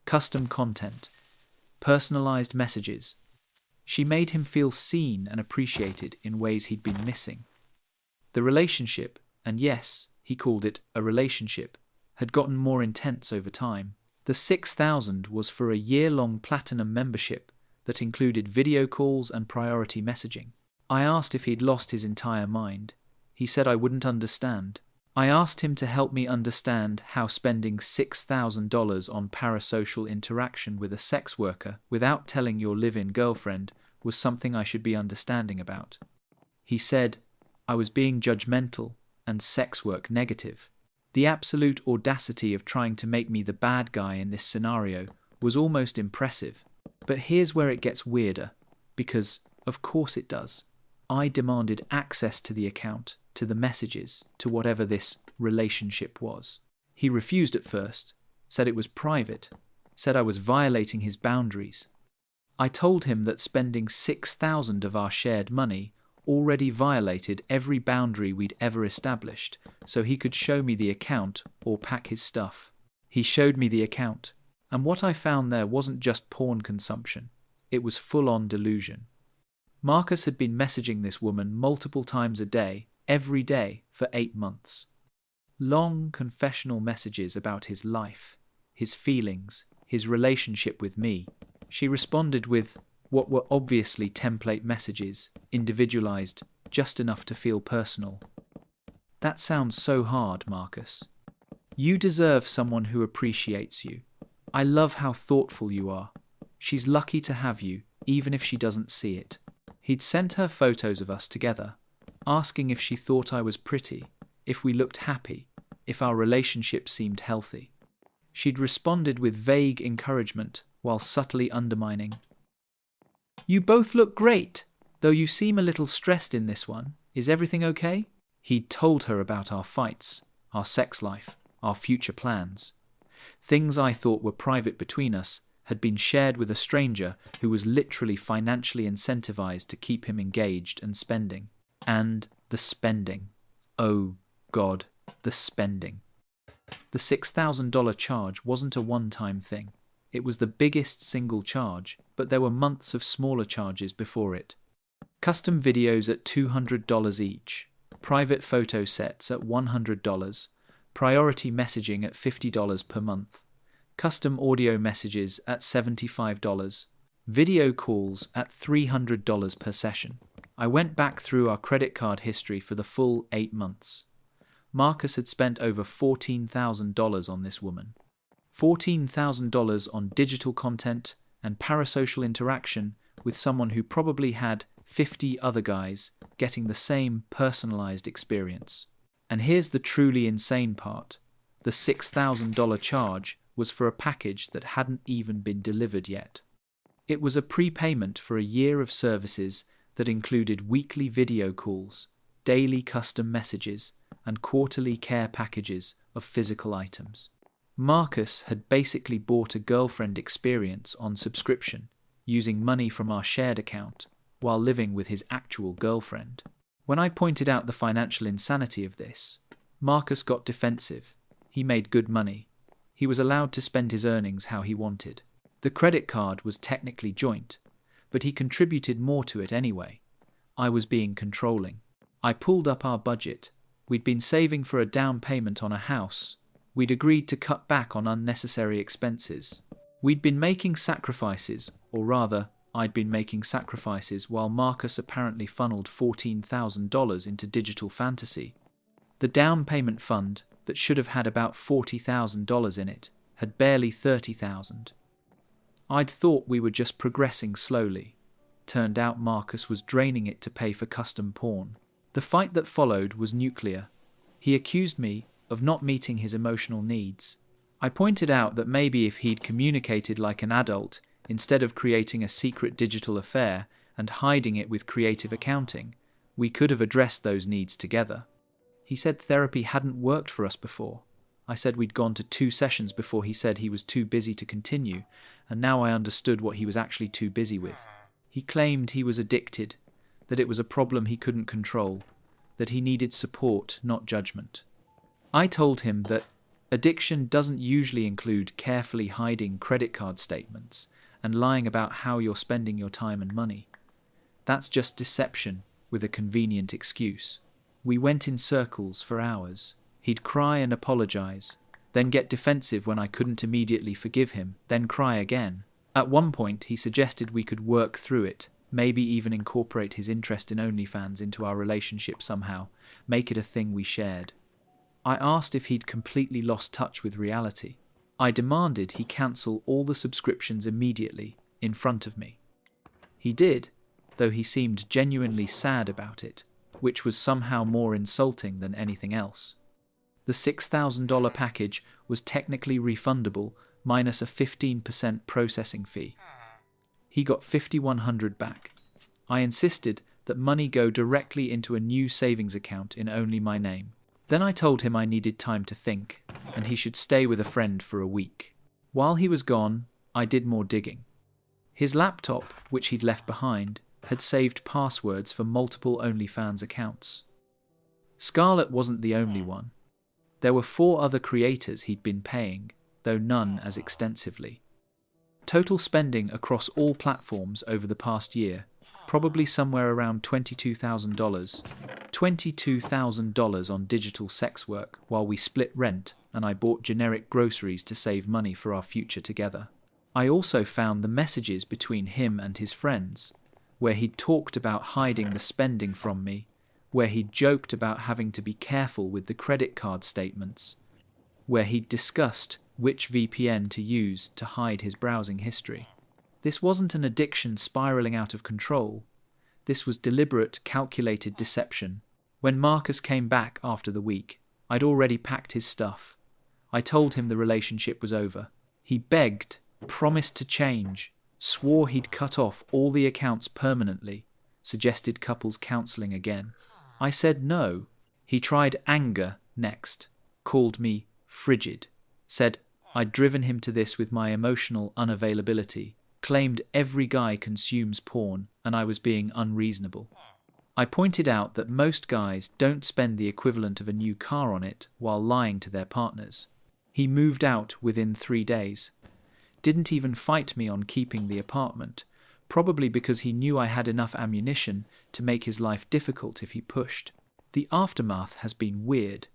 Custom content, personalized messages. She made him feel seen and appreciated in ways he'd been missing. The relationship, and yes, he called it a relationship, had gotten more intense over time. The $6,000 was for a year-long platinum membership that included video calls and priority messaging. I asked if he'd lost his entire mind. He said I wouldn't understand. I asked him to help me understand how spending $6,000 on parasocial interaction with a sex worker without telling your live-in girlfriend was something I should be understanding about. He said I was being judgmental and sex work negative. The absolute audacity of trying to make me the bad guy in this scenario was almost impressive. But here's where it gets weirder, because of course it does. I demanded access to the account, to the messages, to whatever this relationship was. He refused at first, said it was private, said I was violating his boundaries. I told him that spending $6,000 of our shared money already violated every boundary we'd ever established, so he could show me the account or pack his stuff. He showed me the account, and what I found there wasn't just porn consumption, it was full-on delusion. Marcus had been messaging this woman multiple times a day, every day, for 8 months. Long confessional messages about his life, his feelings, his relationship with me. She responded with what were obviously template messages, individualized, just enough to feel personal. That sounds so hard, Marcus. You deserve someone who appreciates you. I love how thoughtful you are. She's lucky to have you, even if she doesn't see it. He'd sent her photos of us together, asking if she thought I was pretty, if we looked happy, if our relationship seemed healthy. She'd responded with vague encouragement while subtly undermining. You both look great, though you seem a little stressed in this one. Is everything okay? He'd told her about our fights, our sex life, our future plans. Things I thought were private between us had been shared with a stranger who was literally financially incentivized to keep him engaged and spending. And the spending. Oh, God, the spending. The $6,000 charge wasn't a one-time thing. It was the biggest single charge, but there were months of smaller charges before it. Custom videos at $200 each, private photo sets at $100, priority messaging at $50 per month, custom audio messages at $75, video calls at $300 per session. I went back through our credit card history for the full 8 months. Marcus had spent over $14,000 on this woman. $14,000 on digital content and parasocial interaction with someone who probably had 50 other guys getting the same personalized experience. And here's the truly insane part. The $6,000 charge was for a package that hadn't even been delivered yet. It was a prepayment for a year of services that included weekly video calls, daily custom messages, and quarterly care packages of physical items. Marcus had basically bought a girlfriend experience on subscription, using money from our shared account, while living with his actual girlfriend. When I pointed out the financial insanity of this, Marcus got defensive. He made good money. He was allowed to spend his earnings how he wanted. The credit card was technically joint, but he contributed more to it anyway. I was being controlling. I pulled up our budget. We'd been saving for a down payment on a house. We'd agreed to cut back on unnecessary expenses. We'd been making sacrifices, or rather, I'd been making sacrifices while Marcus apparently funneled $14,000 into digital fantasy. The down payment fund, that should have had about $40,000 in it, had barely $30,000. I'd thought we were just progressing slowly. Turned out Marcus was draining it to pay for custom porn. The fight that followed was nuclear. He accused me of not meeting his emotional needs. I pointed out that maybe if he'd communicated like an adult, instead of creating a secret digital affair and hiding it with creative accounting, we could have addressed those needs together. He said therapy hadn't worked for us before. I said we'd gone to 2 sessions before he said he was too busy to continue, and now I understood what he was actually too busy with. He claimed he was addicted, that it was a problem he couldn't control, that he needed support, not judgment. I told him that addiction doesn't usually include carefully hiding credit card statements and lying about how you're spending your time and money. That's just deception with a convenient excuse. We went in circles for hours. He'd cry and apologize, then get defensive when I couldn't immediately forgive him, then cry again. At one point, he suggested we could work through it, maybe even incorporate his interest in OnlyFans into our relationship somehow, make it a thing we shared. I asked if he'd completely lost touch with reality. I demanded he cancel all the subscriptions immediately, in front of me. He did, though he seemed genuinely sad about it, which was somehow more insulting than anything else. The $6,000 package was technically refundable, minus a 15% processing fee. He got $5,100 back. I insisted that money go directly into a new savings account in only my name. Then I told him I needed time to think, and he should stay with a friend for a week. While he was gone, I did more digging. His laptop, which he'd left behind, had saved passwords for multiple OnlyFans accounts. Scarlett wasn't the only one. There were 4 other creators he'd been paying, though none as extensively. Total spending across all platforms over the past year, probably somewhere around $22,000. $22,000 on digital sex work while we split rent and I bought generic groceries to save money for our future together. I also found the messages between him and his friends, where he'd talked about hiding the spending from me, where he'd joked about having to be careful with the credit card statements, where he'd discussed which VPN to use to hide his browsing history. This wasn't an addiction spiraling out of control. This was deliberate, calculated deception. When Marcus came back after the week, I'd already packed his stuff. I told him the relationship was over. He begged, promised to change, swore he'd cut off all the accounts permanently, suggested couples counseling again. I said no. He tried anger next, called me frigid, said I'd driven him to this with my emotional unavailability, claimed every guy consumes porn and I was being unreasonable. I pointed out that most guys don't spend the equivalent of a new car on it while lying to their partners. He moved out within 3 days. Didn't even fight me on keeping the apartment, probably because he knew I had enough ammunition to make his life difficult if he pushed. The aftermath has been weird.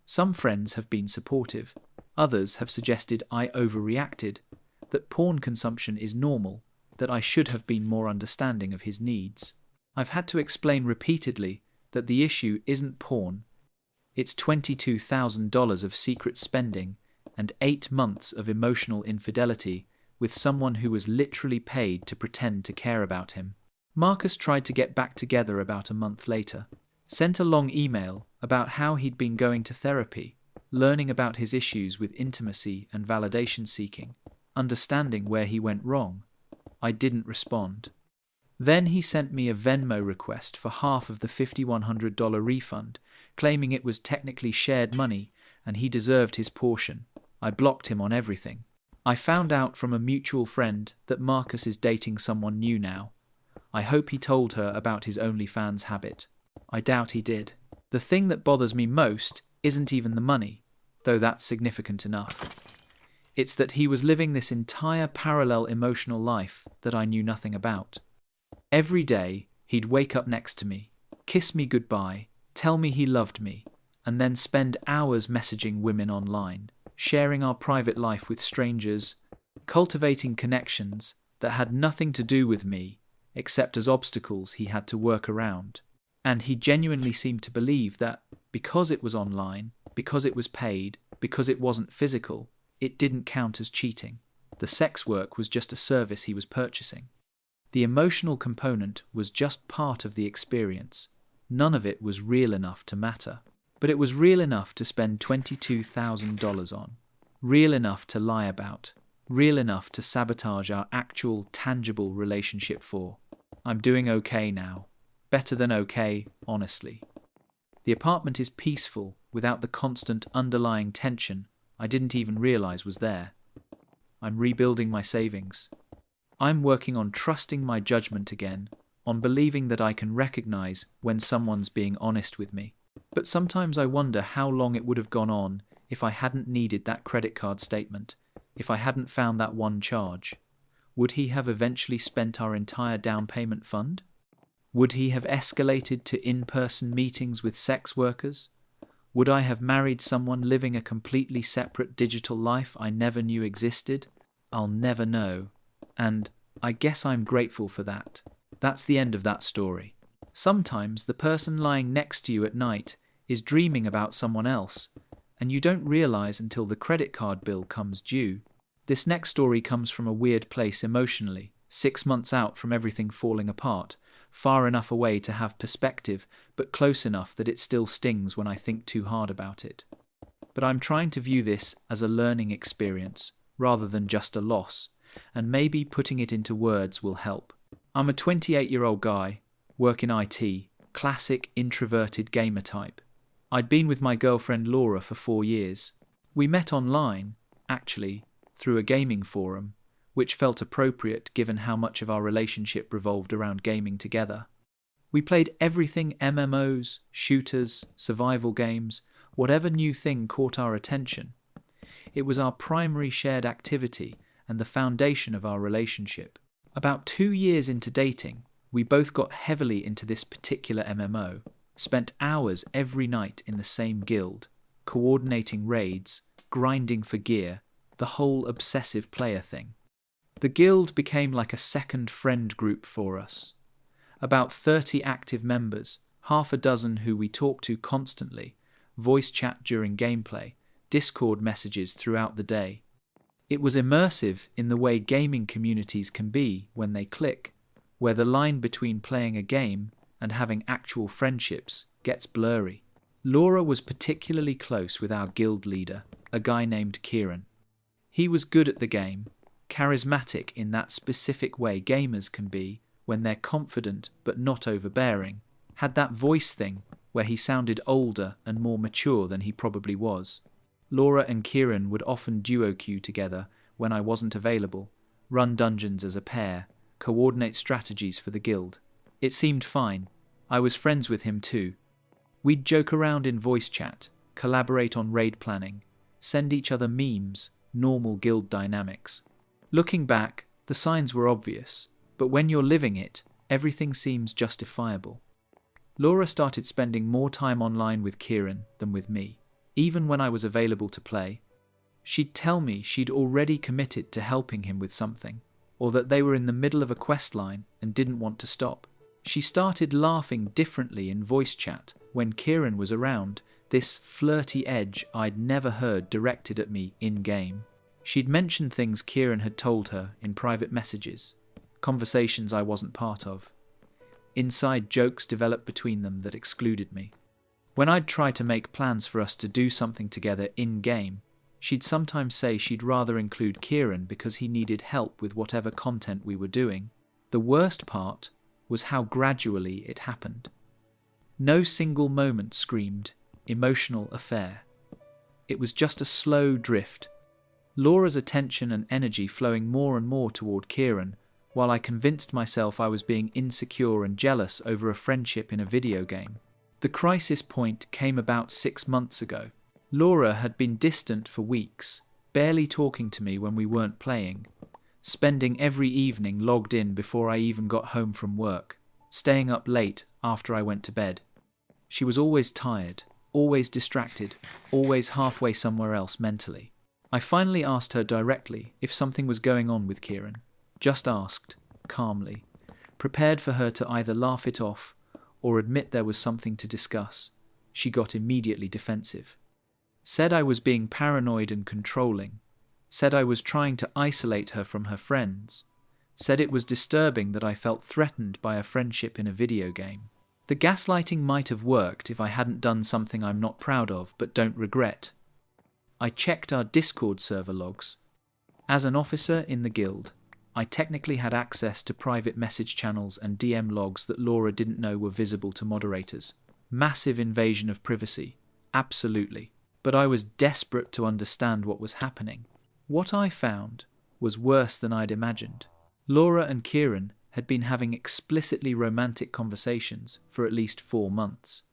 Some friends have been supportive. Others have suggested I overreacted, that porn consumption is normal, that I should have been more understanding of his needs. I've had to explain repeatedly that the issue isn't porn. It's $22,000 of secret spending and 8 months of emotional infidelity with someone who was literally paid to pretend to care about him. Marcus tried to get back together about a month later, sent a long email about how he'd been going to therapy, learning about his issues with intimacy and validation seeking, understanding where he went wrong. I didn't respond. Then he sent me a Venmo request for half of the $5,100 refund, claiming it was technically shared money and he deserved his portion. I blocked him on everything. I found out from a mutual friend that Marcus is dating someone new now. I hope he told her about his OnlyFans habit. I doubt he did. The thing that bothers me most isn't even the money, though that's significant enough. It's that he was living this entire parallel emotional life that I knew nothing about. Every day, he'd wake up next to me, kiss me goodbye, tell me he loved me, and then spend hours messaging women online, sharing our private life with strangers, cultivating connections that had nothing to do with me except as obstacles he had to work around. And he genuinely seemed to believe that because it was online, because it was paid, because it wasn't physical, it didn't count as cheating. The sex work was just a service he was purchasing. The emotional component was just part of the experience. None of it was real enough to matter. But it was real enough to spend $22,000 on. Real enough to lie about. Real enough to sabotage our actual, tangible relationship for. I'm doing okay now. Better than okay, honestly. The apartment is peaceful without the constant underlying tension I didn't even realize was there. I'm rebuilding my savings. I'm working on trusting my judgment again, on believing that I can recognize when someone's being honest with me. But sometimes I wonder how long it would have gone on if I hadn't needed that credit card statement, if I hadn't found that one charge. Would he have eventually spent our entire down payment fund? Would he have escalated to in-person meetings with sex workers? Would I have married someone living a completely separate digital life I never knew existed? I'll never know. And I guess I'm grateful for that. That's the end of that story. Sometimes the person lying next to you at night is dreaming about someone else, and you don't realize until the credit card bill comes due. This next story comes from a weird place emotionally, 6 months out from everything falling apart, far enough away to have perspective, but close enough that it still stings when I think too hard about it. But I'm trying to view this as a learning experience, rather than just a loss, and maybe putting it into words will help. I'm a 28-year-old guy, work in IT, classic introverted gamer type. I'd been with my girlfriend Laura for 4 years. We met online, actually, through a gaming forum, which felt appropriate given how much of our relationship revolved around gaming together. We played everything: MMOs, shooters, survival games, whatever new thing caught our attention. It was our primary shared activity and the foundation of our relationship. About 2 years into dating, we both got heavily into this particular MMO, spent hours every night in the same guild, coordinating raids, grinding for gear, the whole obsessive player thing. The guild became like a second friend group for us. About 30 active members, half a dozen who we talk to constantly, voice chat during gameplay, Discord messages throughout the day. It was immersive in the way gaming communities can be when they click, where the line between playing a game and having actual friendships gets blurry. Laura was particularly close with our guild leader, a guy named Kieran. He was good at the game, charismatic in that specific way gamers can be when they're confident but not overbearing, had that voice thing where he sounded older and more mature than he probably was. Laura and Kieran would often duo queue together when I wasn't available, run dungeons as a pair, coordinate strategies for the guild. It seemed fine. I was friends with him too. We'd joke around in voice chat, collaborate on raid planning, send each other memes, normal guild dynamics. Looking back, the signs were obvious, but when you're living it, everything seems justifiable. Laura started spending more time online with Kieran than with me, even when I was available to play. She'd tell me she'd already committed to helping him with something, or that they were in the middle of a quest line and didn't want to stop. She started laughing differently in voice chat when Kieran was around, this flirty edge I'd never heard directed at me in-game. She'd mentioned things Kieran had told her in private messages, conversations I wasn't part of. Inside jokes developed between them that excluded me. When I'd try to make plans for us to do something together in-game, she'd sometimes say she'd rather include Kieran because he needed help with whatever content we were doing. The worst part was how gradually it happened. No single moment screamed, emotional affair. It was just a slow drift. Laura's attention and energy flowing more and more toward Kieran, while I convinced myself I was being insecure and jealous over a friendship in a video game. The crisis point came about 6 months ago. Laura had been distant for weeks, barely talking to me when we weren't playing, spending every evening logged in before I even got home from work, staying up late after I went to bed. She was always tired, always distracted, always halfway somewhere else mentally. I finally asked her directly if something was going on with Kieran. Just asked, calmly, prepared for her to either laugh it off or admit there was something to discuss. She got immediately defensive. Said I was being paranoid and controlling. Said I was trying to isolate her from her friends. Said it was disturbing that I felt threatened by a friendship in a video game. The gaslighting might have worked if I hadn't done something I'm not proud of but don't regret. I checked our Discord server logs. As an officer in the guild, I technically had access to private message channels and DM logs that Laura didn't know were visible to moderators. Massive invasion of privacy, absolutely. But I was desperate to understand what was happening. What I found was worse than I'd imagined. Laura and Kieran had been having explicitly romantic conversations for at least 4 months.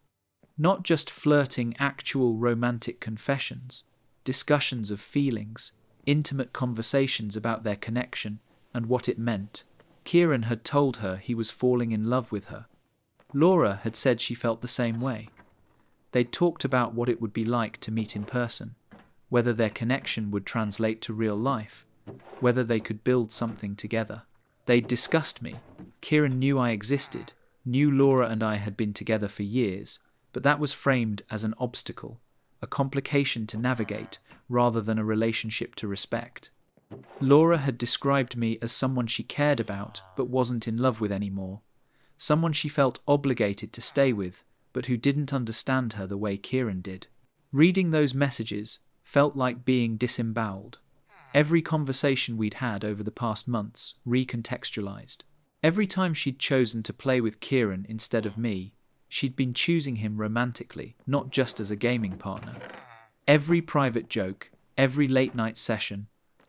Not just flirting, actual romantic confessions, discussions of feelings, intimate conversations about their connection and what it meant. Kieran had told her he was falling in love with her. Laura had said she felt the same way. They'd talked about what it would be like to meet in person, whether their connection would translate to real life, whether they could build something together. They'd discussed me. Kieran knew I existed, knew Laura and I had been together for years, but that was framed as an obstacle, a complication to navigate rather than a relationship to respect. Laura had described me as someone she cared about but wasn't in love with anymore, someone she felt obligated to stay with but who didn't understand her the way Kieran did. Reading those messages felt like being disemboweled. Every conversation we'd had over the past months recontextualized. Every time she'd chosen to play with Kieran instead of me, she'd been choosing him romantically, not just as a gaming partner. Every private joke, every late-night session,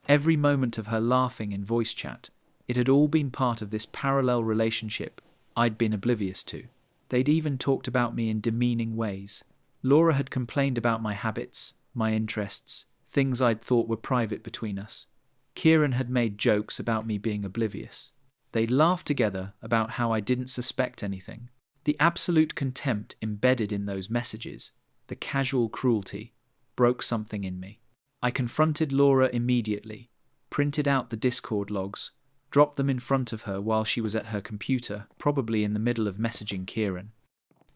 every moment of her laughing in voice chat, it had all been part of this parallel relationship I'd been oblivious to. They'd even talked about me in demeaning ways. Laura had complained about my habits, my interests, things I'd thought were private between us. Kieran had made jokes about me being oblivious. They'd laughed together about how I didn't suspect anything. The absolute contempt embedded in those messages, the casual cruelty, broke something in me. I confronted Laura immediately, printed out the Discord logs, dropped them in front of her while she was at her computer, probably in the middle of messaging Kieran.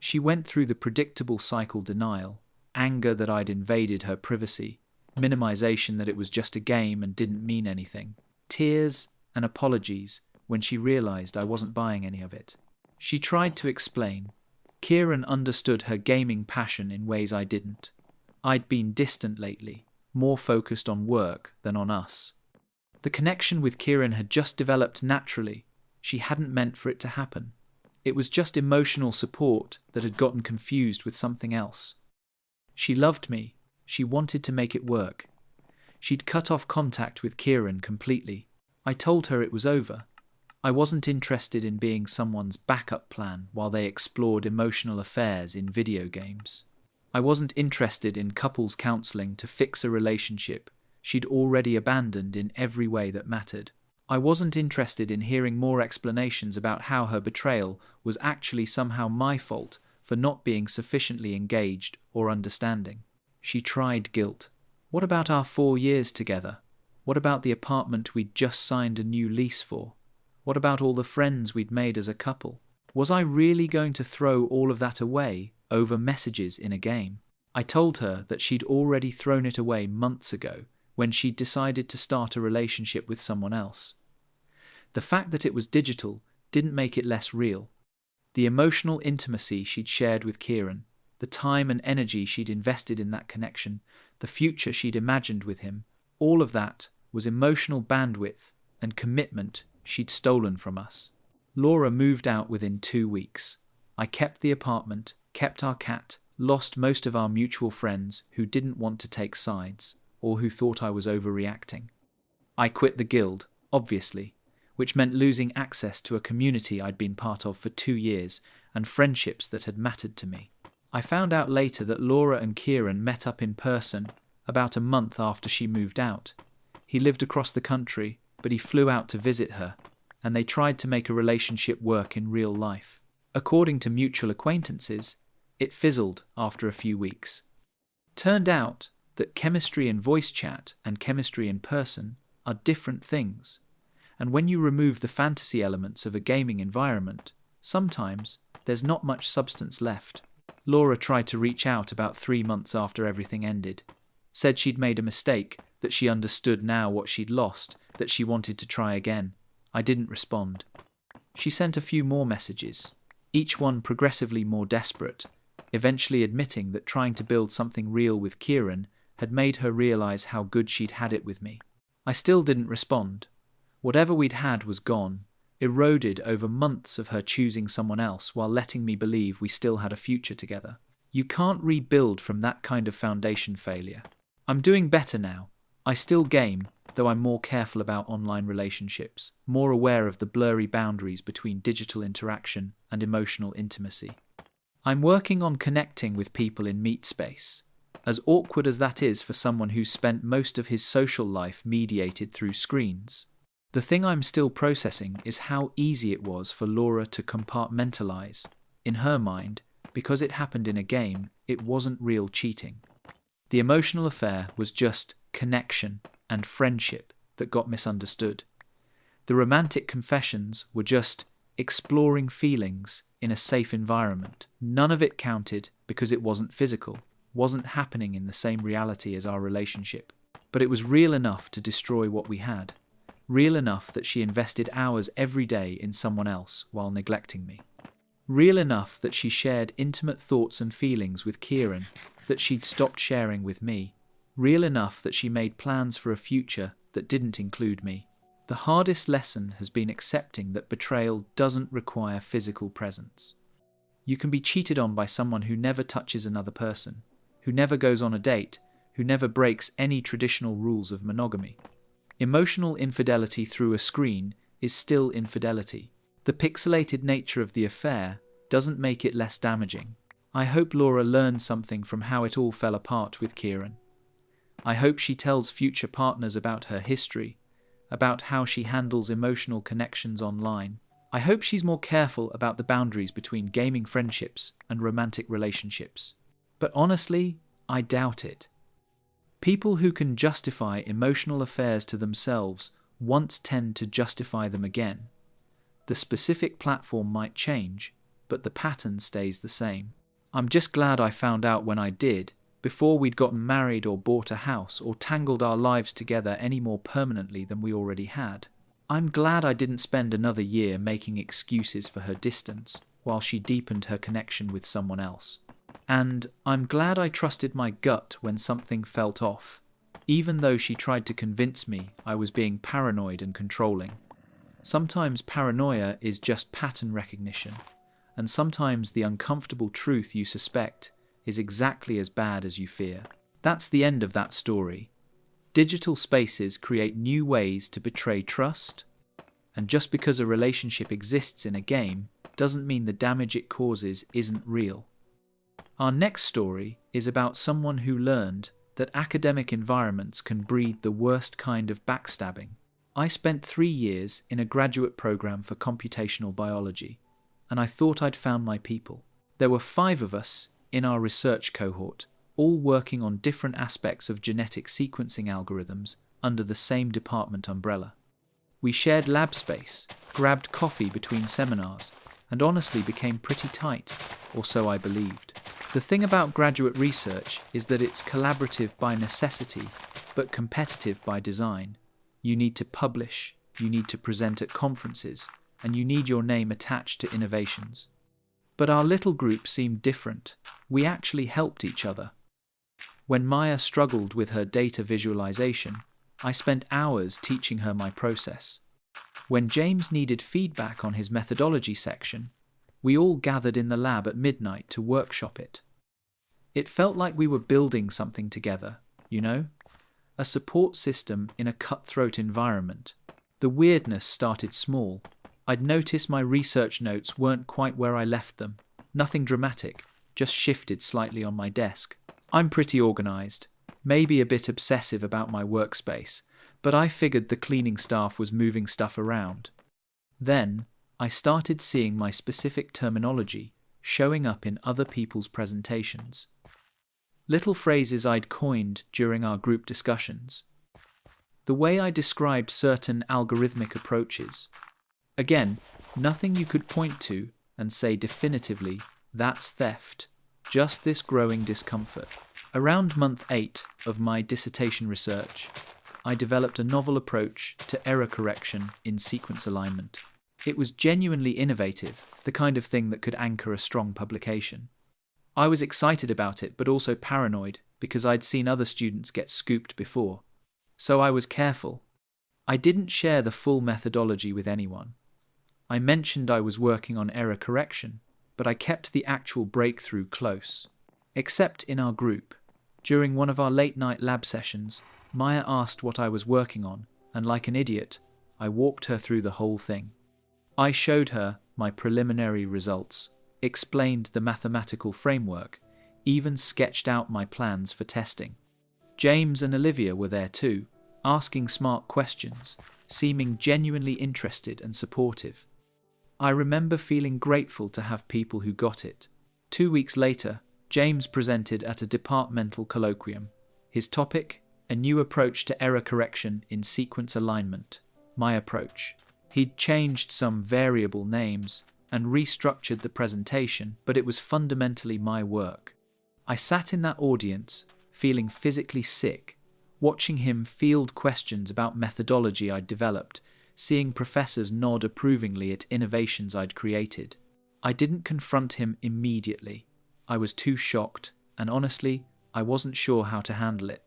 She went through the predictable cycle: denial, anger that I'd invaded her privacy, minimization that it was just a game and didn't mean anything, tears and apologies when she realized I wasn't buying any of it. She tried to explain. Kieran understood her gaming passion in ways I didn't. I'd been distant lately, more focused on work than on us. The connection with Kieran had just developed naturally. She hadn't meant for it to happen. It was just emotional support that had gotten confused with something else. She loved me. She wanted to make it work. She'd cut off contact with Kieran completely. I told her it was over. I wasn't interested in being someone's backup plan while they explored emotional affairs in video games. I wasn't interested in couples counseling to fix a relationship she'd already abandoned in every way that mattered. I wasn't interested in hearing more explanations about how her betrayal was actually somehow my fault for not being sufficiently engaged or understanding. She tried guilt. What about our 4 years together? What about the apartment we'd just signed a new lease for? What about all the friends we'd made as a couple? Was I really going to throw all of that away over messages in a game? I told her that she'd already thrown it away months ago when she'd decided to start a relationship with someone else. The fact that it was digital didn't make it less real. The emotional intimacy she'd shared with Kieran, the time and energy she'd invested in that connection, the future she'd imagined with him, all of that was emotional bandwidth and commitment she'd stolen from us. Laura moved out within 2 weeks. I kept the apartment, kept our cat, lost most of our mutual friends who didn't want to take sides or who thought I was overreacting. I quit the guild, obviously, which meant losing access to a community I'd been part of for 2 years and friendships that had mattered to me. I found out later that Laura and Kieran met up in person about a month after she moved out. He lived across the country, but he flew out to visit her, and they tried to make a relationship work in real life. According to mutual acquaintances, it fizzled after a few weeks. Turned out that chemistry in voice chat and chemistry in person are different things, and when you remove the fantasy elements of a gaming environment, sometimes there's not much substance left. Laura tried to reach out about 3 months after everything ended. Said she'd made a mistake, that she understood now what she'd lost, that she wanted to try again. I didn't respond. She sent a few more messages, each one progressively more desperate, eventually admitting that trying to build something real with Kieran had made her realize how good she'd had it with me. I still didn't respond. Whatever we'd had was gone, eroded over months of her choosing someone else while letting me believe we still had a future together. You can't rebuild from that kind of foundation failure. I'm doing better now. I still game, though I'm more careful about online relationships, more aware of the blurry boundaries between digital interaction and emotional intimacy. I'm working on connecting with people in meet space, as awkward as that is for someone who's spent most of his social life mediated through screens. The thing I'm still processing is how easy it was for Laura to compartmentalize. In her mind, because it happened in a game, it wasn't real cheating. The emotional affair was just connection and friendship that got misunderstood. The romantic confessions were just exploring feelings in a safe environment. None of it counted because it wasn't physical. wasn't happening in the same reality as our relationship. But it was real enough to destroy what we had. Real enough that she invested hours every day in someone else while neglecting me. Real enough that she shared intimate thoughts and feelings with Kieran that she'd stopped sharing with me. Real enough that she made plans for a future that didn't include me. The hardest lesson has been accepting that betrayal doesn't require physical presence. You can be cheated on by someone who never touches another person, who never goes on a date, who never breaks any traditional rules of monogamy. Emotional infidelity through a screen is still infidelity. The pixelated nature of the affair doesn't make it less damaging. I hope Laura learned something from how it all fell apart with Kieran. I hope she tells future partners about her history, about how she handles emotional connections online. I hope she's more careful about the boundaries between gaming friendships and romantic relationships. But honestly, I doubt it. People who can justify emotional affairs to themselves once tend to justify them again. The specific platform might change, but the pattern stays the same. I'm just glad I found out when I did, before we'd gotten married or bought a house or tangled our lives together any more permanently than we already had. I'm glad I didn't spend another year making excuses for her distance while she deepened her connection with someone else. And I'm glad I trusted my gut when something felt off, even though she tried to convince me I was being paranoid and controlling. Sometimes paranoia is just pattern recognition, and sometimes the uncomfortable truth you suspect is exactly as bad as you fear. That's the end of that story. Digital spaces create new ways to betray trust, and just because a relationship exists in a game doesn't mean the damage it causes isn't real. Our next story is about someone who learned that academic environments can breed the worst kind of backstabbing. I spent 3 years in a graduate program for computational biology, and I thought I'd found my people. There were 5 of us in our research cohort, all working on different aspects of genetic sequencing algorithms under the same department umbrella. We shared lab space, grabbed coffee between seminars, and honestly became pretty tight, or so I believed. The thing about graduate research is that it's collaborative by necessity, but competitive by design. You need to publish, you need to present at conferences, and you need your name attached to innovations. But our little group seemed different. We actually helped each other. When Maya struggled with her data visualization, I spent hours teaching her my process. When James needed feedback on his methodology section, we all gathered in the lab at midnight to workshop it. It felt like we were building something together, you know? A support system in a cutthroat environment. The weirdness started small. I'd noticed my research notes weren't quite where I left them. Nothing dramatic, just shifted slightly on my desk. I'm pretty organized, maybe a bit obsessive about my workspace, but I figured the cleaning staff was moving stuff around. Then, I started seeing my specific terminology showing up in other people's presentations. Little phrases I'd coined during our group discussions. The way I described certain algorithmic approaches. Again, nothing you could point to and say definitively, that's theft, just this growing discomfort. Around month 8 of my dissertation research, I developed a novel approach to error correction in sequence alignment. It was genuinely innovative, the kind of thing that could anchor a strong publication. I was excited about it, but also paranoid because I'd seen other students get scooped before. So I was careful. I didn't share the full methodology with anyone. I mentioned I was working on error correction, but I kept the actual breakthrough close. Except in our group. During one of our late-night lab sessions, Maya asked what I was working on, and like an idiot, I walked her through the whole thing. I showed her my preliminary results, explained the mathematical framework, even sketched out my plans for testing. James and Olivia were there too, asking smart questions, seeming genuinely interested and supportive. I remember feeling grateful to have people who got it. 2 weeks later, James presented at a departmental colloquium. His topic, a new approach to error correction in sequence alignment. My approach. He'd changed some variable names and restructured the presentation, but it was fundamentally my work. I sat in that audience, feeling physically sick, watching him field questions about methodology I'd developed, seeing professors nod approvingly at innovations I'd created. I didn't confront him immediately. I was too shocked, and honestly, I wasn't sure how to handle it.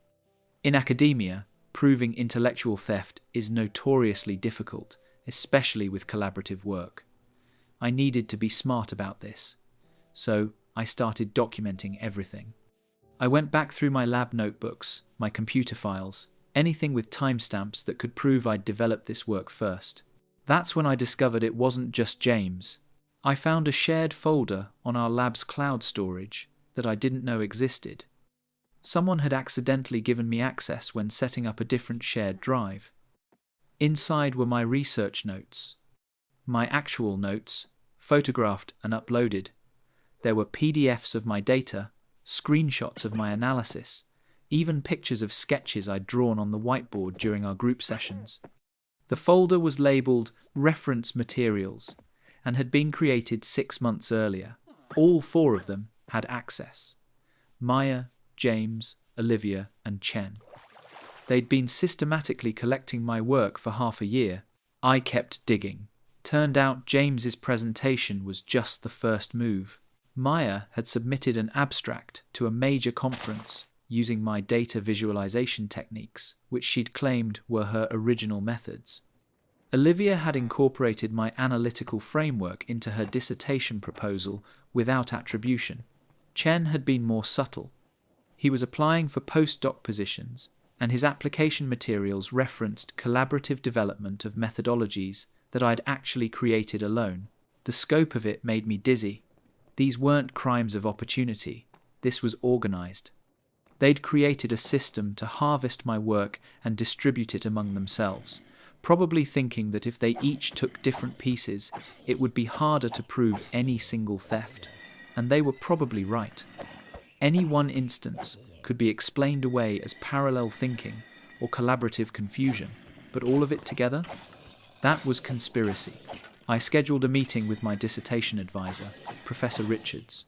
In academia, proving intellectual theft is notoriously difficult, especially with collaborative work. I needed to be smart about this, so I started documenting everything. I went back through my lab notebooks, my computer files, anything with timestamps that could prove I'd developed this work first. That's when I discovered it wasn't just James. I found a shared folder on our lab's cloud storage that I didn't know existed. Someone had accidentally given me access when setting up a different shared drive. Inside were my research notes, my actual notes, photographed and uploaded. There were PDFs of my data, screenshots of my analysis, even pictures of sketches I'd drawn on the whiteboard during our group sessions. The folder was labelled Reference Materials and had been created 6 months earlier. All 4 of them had access: Maya, James, Olivia, and Chen. They'd been systematically collecting my work for half a year. I kept digging. Turned out James's presentation was just the first move. Maya had submitted an abstract to a major conference using my data visualization techniques, which she'd claimed were her original methods. Olivia had incorporated my analytical framework into her dissertation proposal without attribution. Chen had been more subtle. He was applying for postdoc positions, and his application materials referenced collaborative development of methodologies that I'd actually created alone. The scope of it made me dizzy. These weren't crimes of opportunity. This was organized. They'd created a system to harvest my work and distribute it among themselves, probably thinking that if they each took different pieces, it would be harder to prove any single theft. And they were probably right. Any one instance could be explained away as parallel thinking or collaborative confusion, but all of it together? That was conspiracy. I scheduled a meeting with my dissertation advisor, Professor Richards.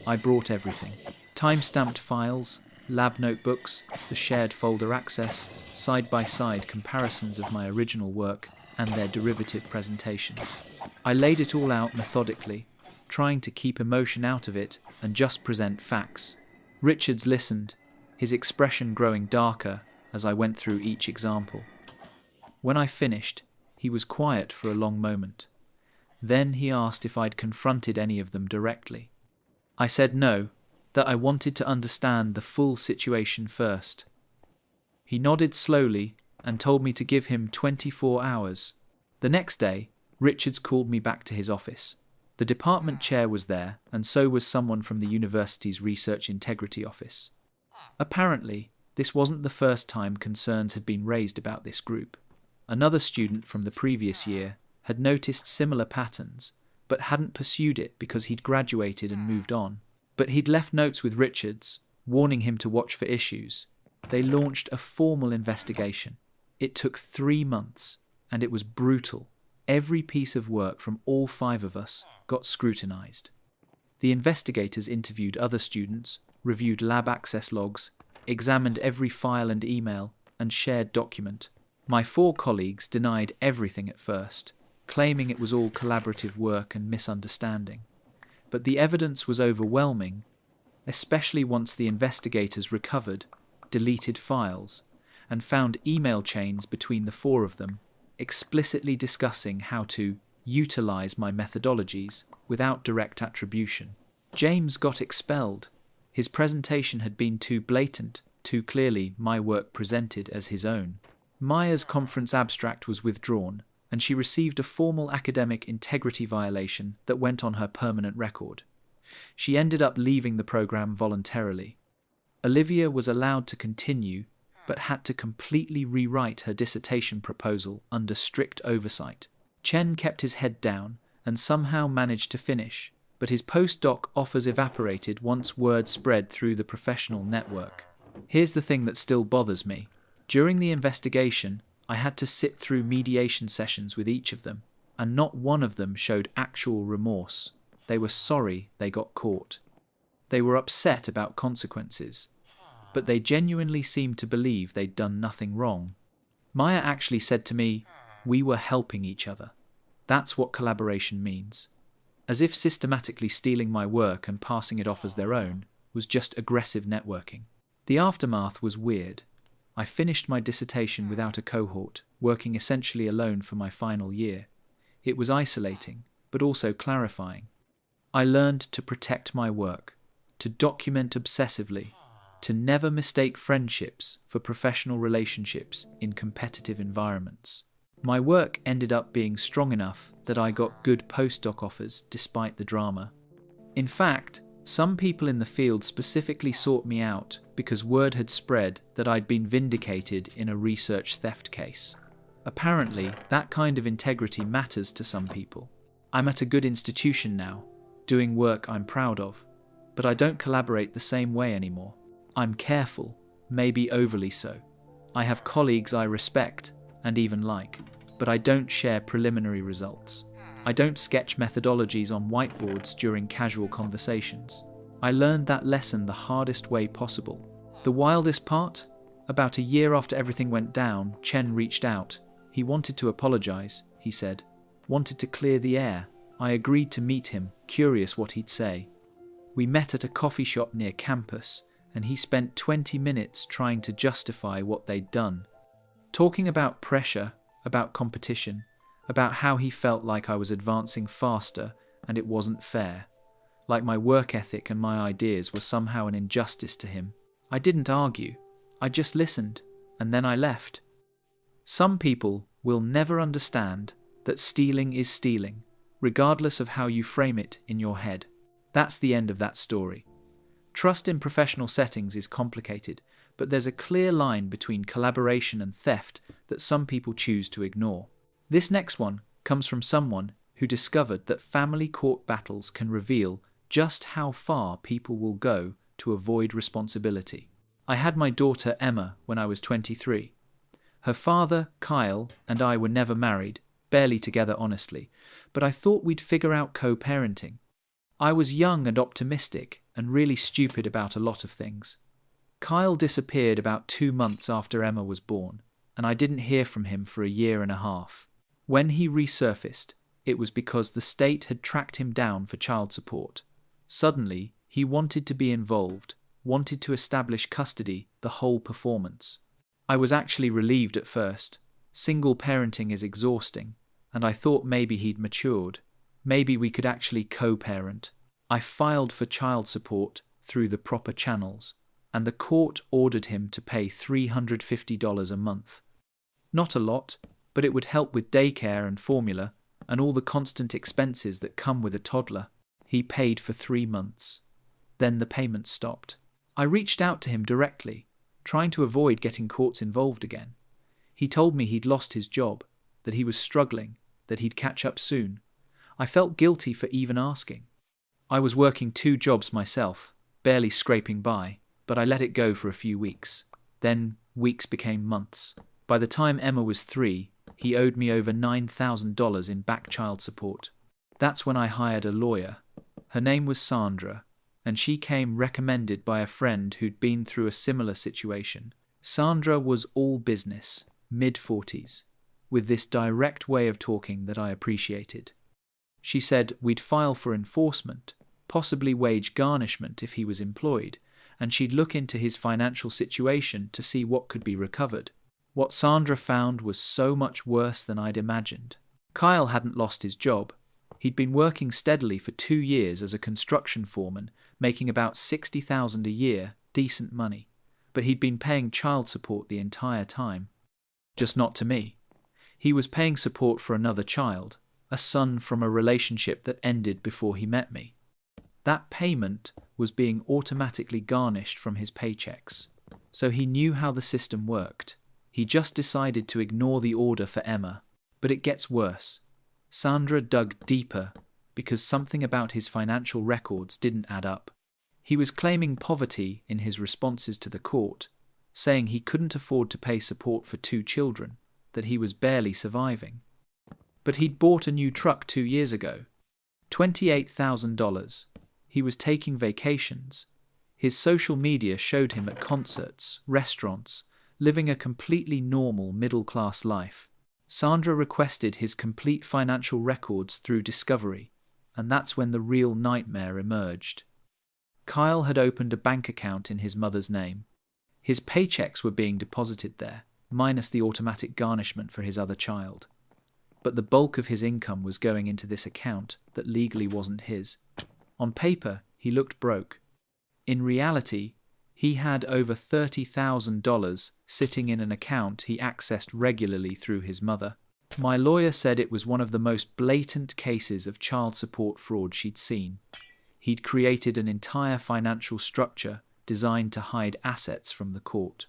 I brought everything: time-stamped files, lab notebooks, the shared folder access, side-by-side comparisons of my original work and their derivative presentations. I laid it all out methodically, trying to keep emotion out of it and just present facts. Richards listened, his expression growing darker as I went through each example. When I finished, he was quiet for a long moment. Then he asked if I'd confronted any of them directly. I said no, that I wanted to understand the full situation first. He nodded slowly and told me to give him 24 hours. The next day, Richards called me back to his office. The department chair was there, and so was someone from the university's Research Integrity Office. Apparently, this wasn't the first time concerns had been raised about this group. Another student from the previous year had noticed similar patterns, but hadn't pursued it because he'd graduated and moved on. But he'd left notes with Richards, warning him to watch for issues. They launched a formal investigation. It took 3 months, and it was brutal. Every piece of work from all 5 of us got scrutinized. The investigators interviewed other students, reviewed lab access logs, examined every file and email, and shared document. My 4 colleagues denied everything at first, claiming it was all collaborative work and misunderstanding. But the evidence was overwhelming, especially once the investigators recovered, deleted files, and found email chains between the 4 of them, explicitly discussing how to utilize my methodologies without direct attribution. James got expelled. His presentation had been too blatant, too clearly my work presented as his own. Maya's conference abstract was withdrawn, and she received a formal academic integrity violation that went on her permanent record. She ended up leaving the program voluntarily. Olivia was allowed to continue, but had to completely rewrite her dissertation proposal under strict oversight. Chen kept his head down and somehow managed to finish, but his postdoc offers evaporated once word spread through the professional network. Here's the thing that still bothers me. During the investigation, I had to sit through mediation sessions with each of them, and not one of them showed actual remorse. They were sorry they got caught. They were upset about consequences, but they genuinely seemed to believe they'd done nothing wrong. Maya actually said to me, "We were helping each other. That's what collaboration means." As if systematically stealing my work and passing it off as their own was just aggressive networking. The aftermath was weird. I finished my dissertation without a cohort, working essentially alone for my final year. It was isolating, but also clarifying. I learned to protect my work, to document obsessively, to never mistake friendships for professional relationships in competitive environments. My work ended up being strong enough that I got good postdoc offers despite the drama. In fact, some people in the field specifically sought me out because word had spread that I'd been vindicated in a research theft case. Apparently, that kind of integrity matters to some people. I'm at a good institution now, doing work I'm proud of, but I don't collaborate the same way anymore. I'm careful, maybe overly so. I have colleagues I respect and even like, but I don't share preliminary results. I don't sketch methodologies on whiteboards during casual conversations. I learned that lesson the hardest way possible. The wildest part? About a year after everything went down, Chen reached out. He wanted to apologize, he said. Wanted to clear the air. I agreed to meet him, curious what he'd say. We met at a coffee shop near campus, and he spent 20 minutes trying to justify what they'd done. Talking about pressure, about competition, about how he felt like I was advancing faster and it wasn't fair. Like my work ethic and my ideas were somehow an injustice to him. I didn't argue. I just listened, and then I left. Some people will never understand that stealing is stealing, regardless of how you frame it in your head. That's the end of that story. Trust in professional settings is complicated, but there's a clear line between collaboration and theft that some people choose to ignore. This next one comes from someone who discovered that family court battles can reveal just how far people will go to avoid responsibility. I had my daughter Emma when I was 23. Her father, Kyle, and I were never married, barely together honestly, but I thought we'd figure out co-parenting. I was young and optimistic and really stupid about a lot of things. Kyle disappeared about 2 months after Emma was born, and I didn't hear from him for a year and a half. When he resurfaced, it was because the state had tracked him down for child support. Suddenly, he wanted to be involved, wanted to establish custody, the whole performance. I was actually relieved at first. Single parenting is exhausting, and I thought maybe he'd matured. Maybe we could actually co-parent. I filed for child support through the proper channels, and the court ordered him to pay $350 a month. Not a lot, but it would help with daycare and formula and all the constant expenses that come with a toddler. He paid for 3 months. Then the payment stopped. I reached out to him directly, trying to avoid getting courts involved again. He told me he'd lost his job, that he was struggling, that he'd catch up soon. I felt guilty for even asking. I was working 2 jobs myself, barely scraping by, but I let it go for a few weeks. Then weeks became months. By the time Emma was 3, he owed me over $9,000 in back child support. That's when I hired a lawyer. Her name was Sandra, and she came recommended by a friend who'd been through a similar situation. Sandra was all business, mid-40s, with this direct way of talking that I appreciated. She said we'd file for enforcement, possibly wage garnishment if he was employed, and she'd look into his financial situation to see what could be recovered. What Sandra found was so much worse than I'd imagined. Kyle hadn't lost his job. He'd been working steadily for 2 years as a construction foreman, making about $60,000 a year, decent money. But he'd been paying child support the entire time. Just not to me. He was paying support for another child, a son from a relationship that ended before he met me. That payment was being automatically garnished from his paychecks. So he knew how the system worked. He just decided to ignore the order for Emma. But it gets worse. Sandra dug deeper because something about his financial records didn't add up. He was claiming poverty in his responses to the court, saying he couldn't afford to pay support for 2 children, that he was barely surviving. But he'd bought a new truck 2 years ago. $28,000. He was taking vacations. His social media showed him at concerts, restaurants, living a completely normal middle-class life. Sandra requested his complete financial records through Discovery, and that's when the real nightmare emerged. Kyle had opened a bank account in his mother's name. His paychecks were being deposited there, minus the automatic garnishment for his other child. But the bulk of his income was going into this account that legally wasn't his. On paper, he looked broke. In reality, he had over $30,000 sitting in an account he accessed regularly through his mother. My lawyer said it was one of the most blatant cases of child support fraud she'd seen. He'd created an entire financial structure designed to hide assets from the court.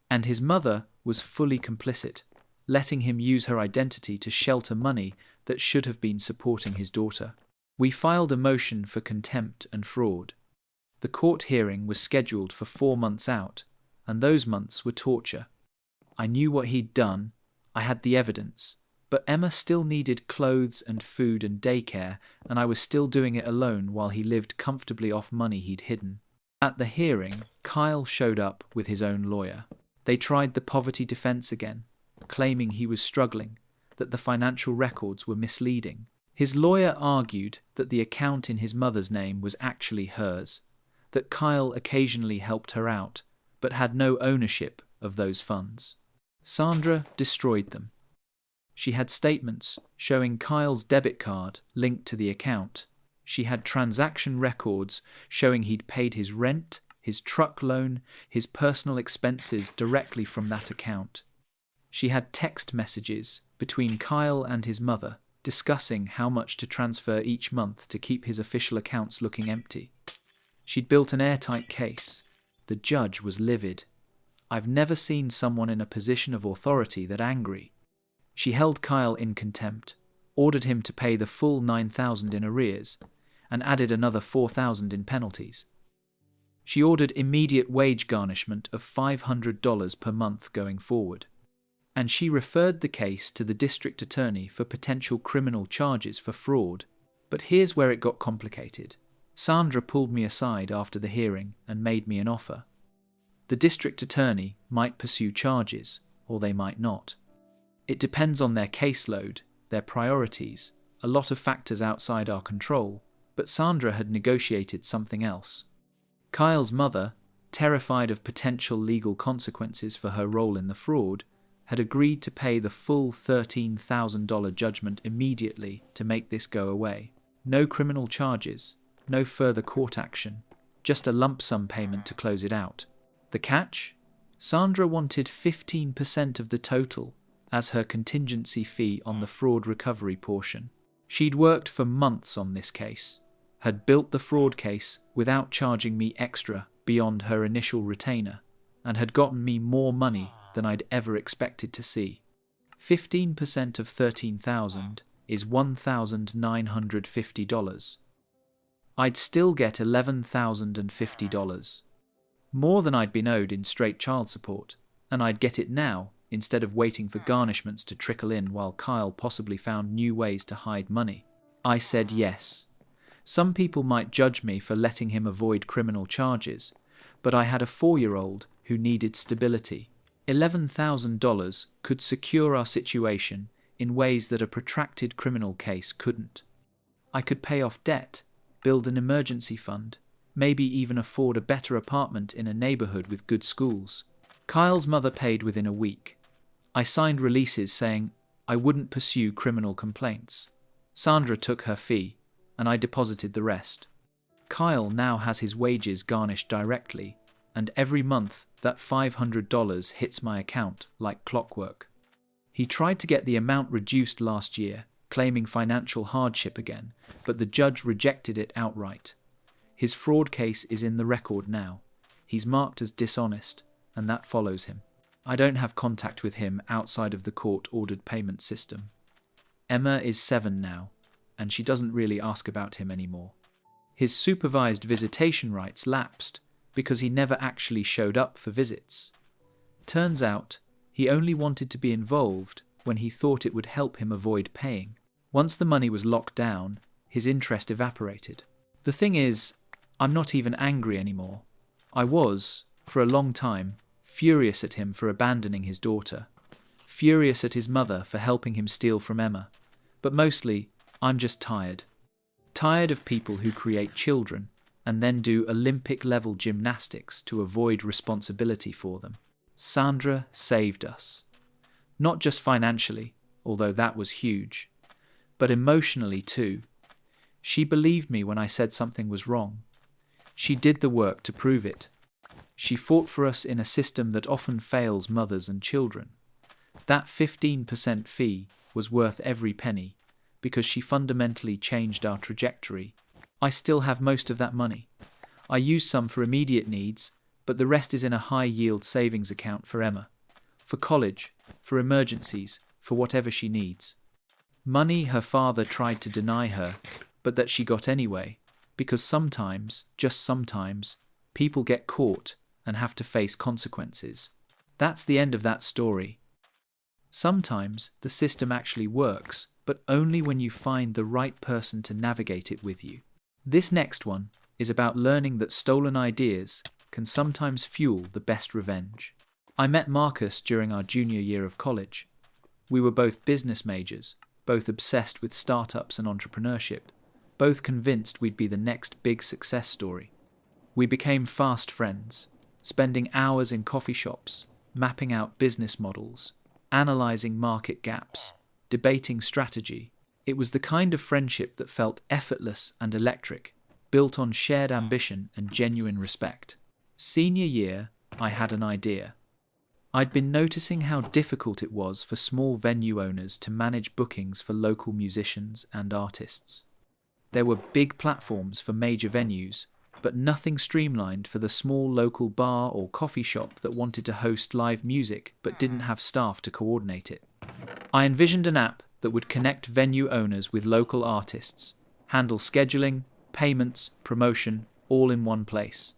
And his mother was fully complicit, letting him use her identity to shelter money that should have been supporting his daughter. We filed a motion for contempt and fraud. The court hearing was scheduled for 4 months out, and those months were torture. I knew what he'd done, I had the evidence, but Emma still needed clothes and food and daycare, and I was still doing it alone while he lived comfortably off money he'd hidden. At the hearing, Kyle showed up with his own lawyer. They tried the poverty defense again, claiming he was struggling, that the financial records were misleading. His lawyer argued that the account in his mother's name was actually hers, that Kyle occasionally helped her out, but had no ownership of those funds. Sandra destroyed them. She had statements showing Kyle's debit card linked to the account. She had transaction records showing he'd paid his rent, his truck loan, his personal expenses directly from that account. She had text messages between Kyle and his mother discussing how much to transfer each month to keep his official accounts looking empty. She'd built an airtight case. The judge was livid. I've never seen someone in a position of authority that angry. She held Kyle in contempt, ordered him to pay the full $9,000 in arrears, and added another $4,000 in penalties. She ordered immediate wage garnishment of $500 per month going forward. And she referred the case to the district attorney for potential criminal charges for fraud. But here's where it got complicated. Sandra pulled me aside after the hearing and made me an offer. The district attorney might pursue charges, or they might not. It depends on their caseload, their priorities, a lot of factors outside our control, but Sandra had negotiated something else. Kyle's mother, terrified of potential legal consequences for her role in the fraud, had agreed to pay the full $13,000 judgment immediately to make this go away. No criminal charges, no further court action, just a lump sum payment to close it out. The catch? Sandra wanted 15% of the total as her contingency fee on the fraud recovery portion. She'd worked for months on this case, had built the fraud case without charging me extra beyond her initial retainer, and had gotten me more money than I'd ever expected to see. 15% of $13,000 is $1,950. I'd still get $11,050. More than I'd been owed in straight child support, and I'd get it now instead of waiting for garnishments to trickle in while Kyle possibly found new ways to hide money. I said yes. Some people might judge me for letting him avoid criminal charges, but I had a 4-year-old who needed stability. $11,000 could secure our situation in ways that a protracted criminal case couldn't. I could pay off debt, build an emergency fund, maybe even afford a better apartment in a neighborhood with good schools. Kyle's mother paid within a week. I signed releases saying I wouldn't pursue criminal complaints. Sandra took her fee, and I deposited the rest. Kyle now has his wages garnished directly, and every month that $500 hits my account like clockwork. He tried to get the amount reduced last year, claiming financial hardship again, but the judge rejected it outright. His fraud case is in the record now. He's marked as dishonest, and that follows him. I don't have contact with him outside of the court-ordered payment system. Emma is 7 now, and she doesn't really ask about him anymore. His supervised visitation rights lapsed because he never actually showed up for visits. Turns out, he only wanted to be involved when he thought it would help him avoid paying. Once the money was locked down, his interest evaporated. The thing is, I'm not even angry anymore. I was, for a long time, furious at him for abandoning his daughter, furious at his mother for helping him steal from Emma, but mostly, I'm just tired. Tired of people who create children and then do Olympic-level gymnastics to avoid responsibility for them. Sandra saved us. Not just financially, although that was huge, but emotionally too. She believed me when I said something was wrong. She did the work to prove it. She fought for us in a system that often fails mothers and children. That 15% fee was worth every penny, because she fundamentally changed our trajectory. I still have most of that money. I use some for immediate needs, but the rest is in a high-yield savings account for Emma. For college, for emergencies, for whatever she needs. Money her father tried to deny her, but that she got anyway, because sometimes, just sometimes, people get caught and have to face consequences. That's the end of that story. Sometimes the system actually works, but only when you find the right person to navigate it with you. This next one is about learning that stolen ideas can sometimes fuel the best revenge. I met Marcus during our junior year of college. We were both business majors, both obsessed with startups and entrepreneurship, both convinced we'd be the next big success story. We became fast friends, spending hours in coffee shops, mapping out business models, analyzing market gaps, debating strategy. It was the kind of friendship that felt effortless and electric, built on shared ambition and genuine respect. Senior year, I had an idea. I'd been noticing how difficult it was for small venue owners to manage bookings for local musicians and artists. There were big platforms for major venues, but nothing streamlined for the small local bar or coffee shop that wanted to host live music but didn't have staff to coordinate it. I envisioned an app that would connect venue owners with local artists, handle scheduling, payments, promotion, all in one place.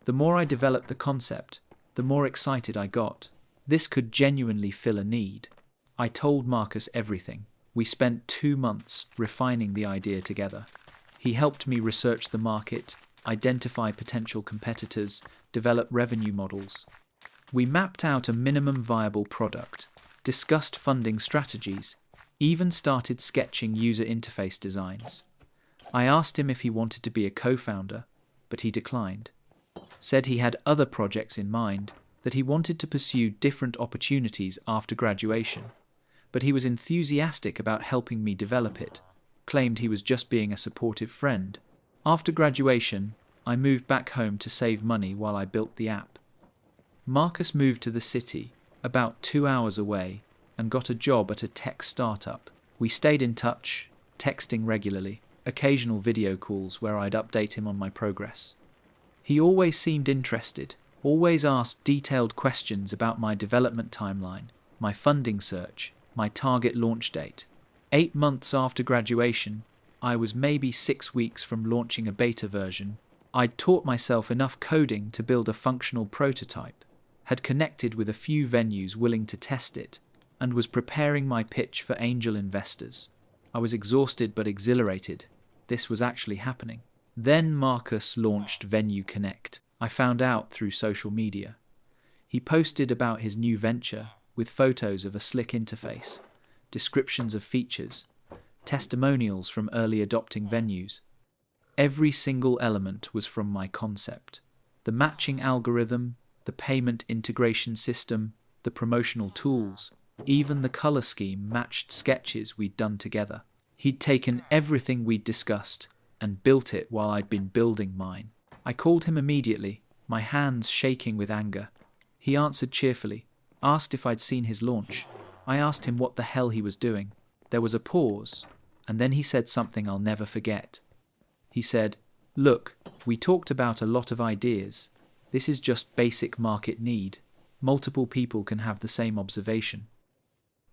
The more I developed the concept, the more excited I got. This could genuinely fill a need. I told Marcus everything. We spent 2 months refining the idea together. He helped me research the market, identify potential competitors, develop revenue models. We mapped out a minimum viable product, discussed funding strategies, even started sketching user interface designs. I asked him if he wanted to be a co-founder, but he declined. Said he had other projects in mind, that he wanted to pursue different opportunities after graduation, but he was enthusiastic about helping me develop it, claimed he was just being a supportive friend. After graduation, I moved back home to save money while I built the app. Marcus moved to the city, about 2 hours away, and got a job at a tech startup. We stayed in touch, texting regularly, occasional video calls where I'd update him on my progress. He always seemed interested, always asked detailed questions about my development timeline, my funding search, my target launch date. 8 months after graduation, I was maybe 6 weeks from launching a beta version. I'd taught myself enough coding to build a functional prototype, had connected with a few venues willing to test it, and was preparing my pitch for angel investors. I was exhausted but exhilarated. This was actually happening. Then Marcus launched Venue Connect. I found out through social media. He posted about his new venture with photos of a slick interface, descriptions of features, testimonials from early adopting venues. Every single element was from my concept. The matching algorithm, the payment integration system, the promotional tools, even the color scheme matched sketches we'd done together. He'd taken everything we'd discussed and built it while I'd been building mine. I called him immediately, my hands shaking with anger. He answered cheerfully, asked if I'd seen his launch. I asked him what the hell he was doing. There was a pause, and then he said something I'll never forget. He said, "Look, we talked about a lot of ideas. This is just basic market need. Multiple people can have the same observation.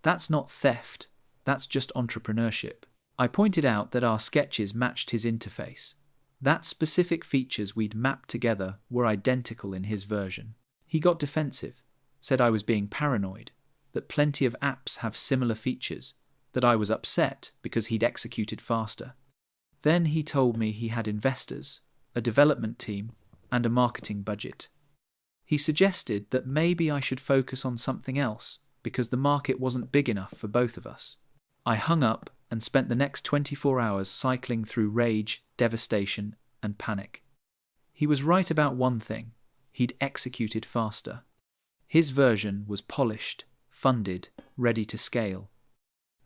That's not theft, that's just entrepreneurship." I pointed out that our sketches matched his interface. That specific features we'd mapped together were identical in his version. He got defensive, said I was being paranoid, that plenty of apps have similar features, that I was upset because he'd executed faster. Then he told me he had investors, a development team, and a marketing budget. He suggested that maybe I should focus on something else because the market wasn't big enough for both of us. I hung up and spent the next 24 hours cycling through rage, devastation, and panic. He was right about one thing: he'd executed faster. His version was polished, funded, ready to scale.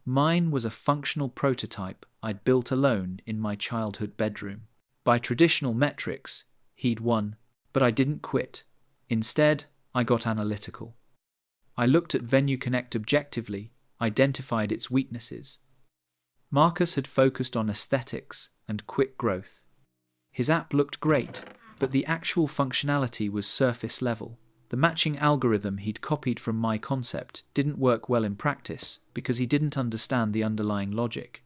Mine was a functional prototype I'd built alone in my childhood bedroom. By traditional metrics, he'd won, but I didn't quit. Instead, I got analytical. I looked at Venue Connect objectively, identified its weaknesses. Marcus had focused on aesthetics and quick growth. His app looked great, but the actual functionality was surface level. The matching algorithm he'd copied from my concept didn't work well in practice because he didn't understand the underlying logic.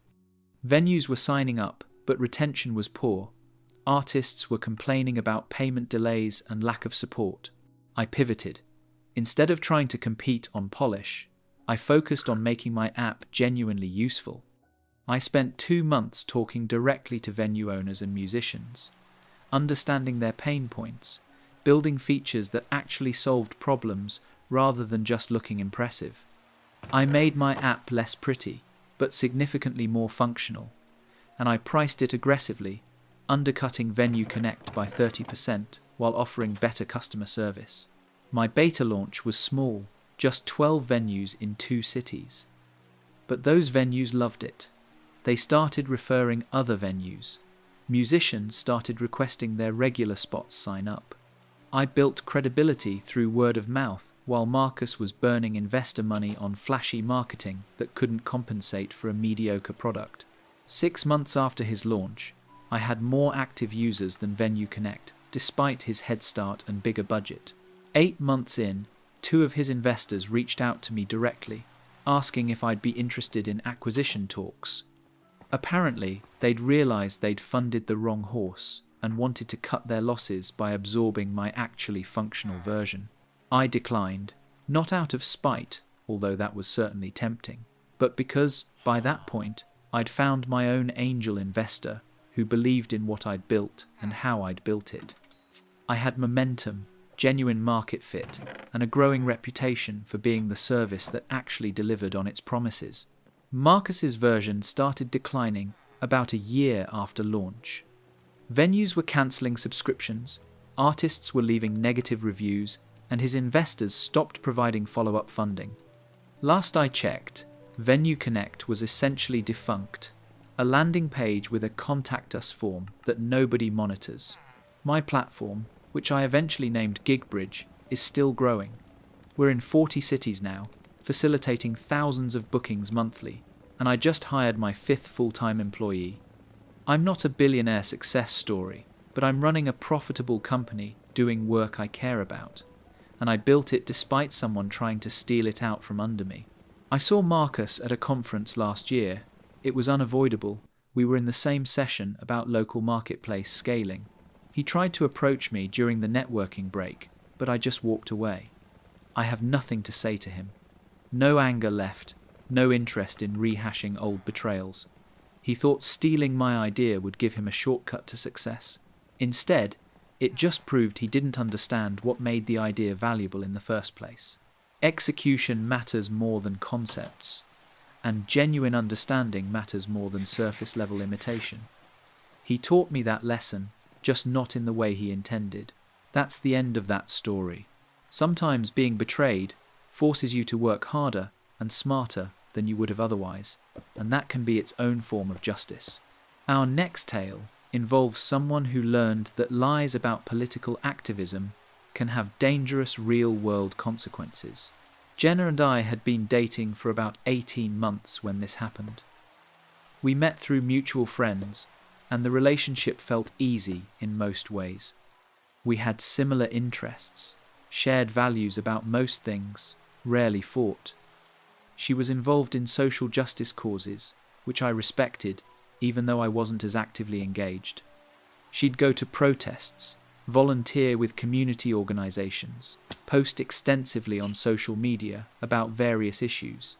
Venues were signing up, but retention was poor. Artists were complaining about payment delays and lack of support. I pivoted. Instead of trying to compete on polish, I focused on making my app genuinely useful. I spent 2 months talking directly to venue owners and musicians, understanding their pain points, building features that actually solved problems rather than just looking impressive. I made my app less pretty, but significantly more functional, and I priced it aggressively, undercutting Venue Connect by 30% while offering better customer service. My beta launch was small, just 12 venues in 2 cities. But those venues loved it. They started referring other venues. Musicians started requesting their regular spots sign up. I built credibility through word of mouth while Marcus was burning investor money on flashy marketing that couldn't compensate for a mediocre product. 6 months after his launch, I had more active users than Venue Connect, despite his head start and bigger budget. 8 months in, 2 of his investors reached out to me directly, asking if I'd be interested in acquisition talks. Apparently, they'd realized they'd funded the wrong horse and wanted to cut their losses by absorbing my actually functional version. I declined, not out of spite, although that was certainly tempting, but because, by that point, I'd found my own angel investor who believed in what I'd built and how I'd built it. I had momentum, genuine market fit, and a growing reputation for being the service that actually delivered on its promises. Marcus's version started declining about a year after launch. Venues were cancelling subscriptions, artists were leaving negative reviews, and his investors stopped providing follow-up funding. Last I checked, Venue Connect was essentially defunct, a landing page with a contact us form that nobody monitors. My platform, which I eventually named GigBridge, is still growing. We're in 40 cities now, facilitating thousands of bookings monthly, and I just hired my 5th full-time employee. I'm not a billionaire success story, but I'm running a profitable company doing work I care about, and I built it despite someone trying to steal it out from under me. I saw Marcus at a conference last year. It was unavoidable. We were in the same session about local marketplace scaling. He tried to approach me during the networking break, but I just walked away. I have nothing to say to him. No anger left, no interest in rehashing old betrayals. He thought stealing my idea would give him a shortcut to success. Instead, it just proved he didn't understand what made the idea valuable in the first place. Execution matters more than concepts, and genuine understanding matters more than surface-level imitation. He taught me that lesson, just not in the way he intended. That's the end of that story. Sometimes being betrayed forces you to work harder and smarter than you would have otherwise, and that can be its own form of justice. Our next tale involves someone who learned that lies about political activism can have dangerous real-world consequences. Jenna and I had been dating for about 18 months when this happened. We met through mutual friends, and the relationship felt easy in most ways. We had similar interests, shared values about most things, rarely fought. She was involved in social justice causes, which I respected, even though I wasn't as actively engaged. She'd go to protests, volunteer with community organizations, post extensively on social media about various issues.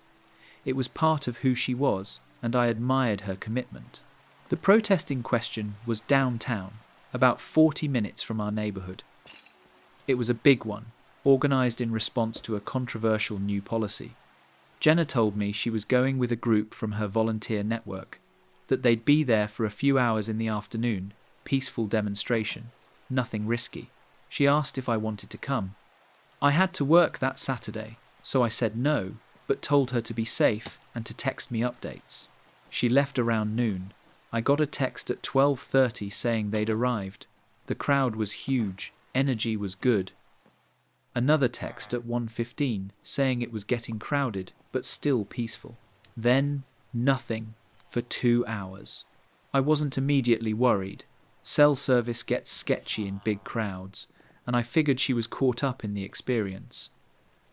It was part of who she was, and I admired her commitment. The protest in question was downtown, about 40 minutes from our neighbourhood. It was a big one, organised in response to a controversial new policy. Jenna told me she was going with a group from her volunteer network, that they'd be there for a few hours in the afternoon, peaceful demonstration, nothing risky. She asked if I wanted to come. I had to work that Saturday, so I said no, but told her to be safe and to text me updates. She left around noon. I got a text at 12:30 saying they'd arrived. The crowd was huge, energy was good. Another text at 1:15 saying it was getting crowded, but still peaceful. Then, nothing for 2 hours. I wasn't immediately worried. Cell service gets sketchy in big crowds, and I figured she was caught up in the experience.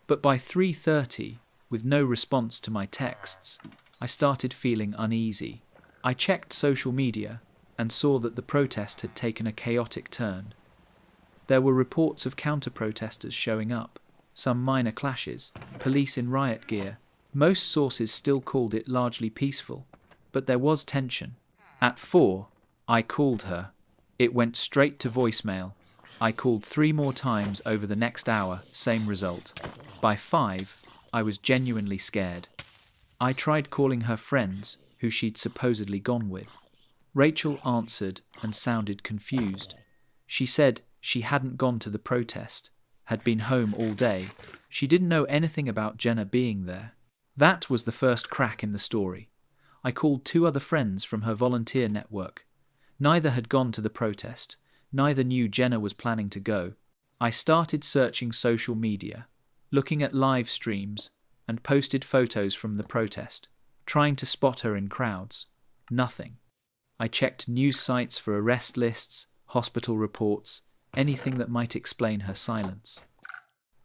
But by 3:30, with no response to my texts, I started feeling uneasy. I checked social media and saw that the protest had taken a chaotic turn. There were reports of counter-protesters showing up, some minor clashes, police in riot gear. Most sources still called it largely peaceful, but there was tension. At 4, I called her. It went straight to voicemail. I called 3 more times over the next hour, same result. By 5, I was genuinely scared. I tried calling her friends, who she'd supposedly gone with. Rachel answered and sounded confused. She said she hadn't gone to the protest, had been home all day. She didn't know anything about Jenna being there. That was the first crack in the story. I called 2 other friends from her volunteer network. Neither had gone to the protest. Neither knew Jenna was planning to go. I started searching social media, looking at live streams, and posted photos from the protest, trying to spot her in crowds. Nothing. I checked news sites for arrest lists, hospital reports, anything that might explain her silence.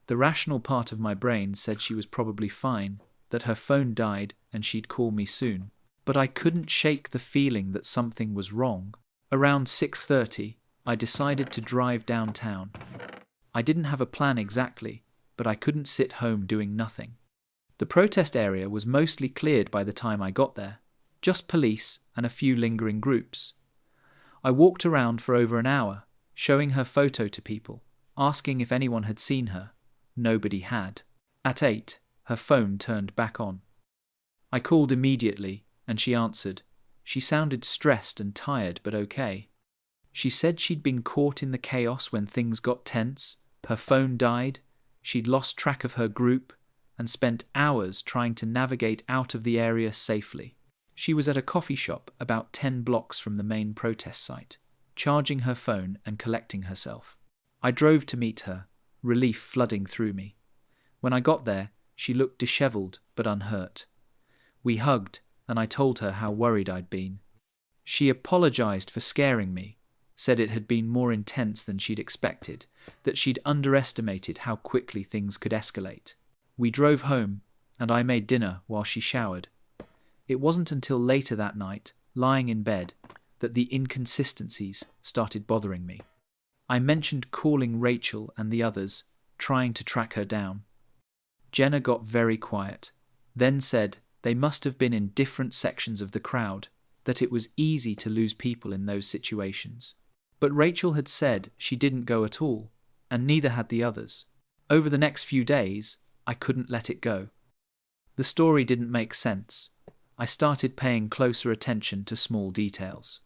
The rational part of my brain said she was probably fine, that her phone died and she'd call me soon. But I couldn't shake the feeling that something was wrong. Around 6:30, I decided to drive downtown. I didn't have a plan exactly, but I couldn't sit home doing nothing. The protest area was mostly cleared by the time I got there, just police and a few lingering groups. I walked around for over an hour, showing her photo to people, asking if anyone had seen her. Nobody had. At 8, her phone turned back on. I called immediately, and she answered. She sounded stressed and tired, but okay. She said she'd been caught in the chaos when things got tense, her phone died, she'd lost track of her group, and spent hours trying to navigate out of the area safely. She was at a coffee shop about 10 blocks from the main protest site, charging her phone and collecting herself. I drove to meet her, relief flooding through me. When I got there, she looked disheveled but unhurt. We hugged, and I told her how worried I'd been. She apologized for scaring me, said it had been more intense than she'd expected, that she'd underestimated how quickly things could escalate. We drove home, and I made dinner while she showered. It wasn't until later that night, lying in bed, that the inconsistencies started bothering me. I mentioned calling Rachel and the others, trying to track her down. Jenna got very quiet, then said they must have been in different sections of the crowd, that it was easy to lose people in those situations. But Rachel had said she didn't go at all, and neither had the others. Over the next few days, I couldn't let it go. The story didn't make sense. I started paying closer attention to small details.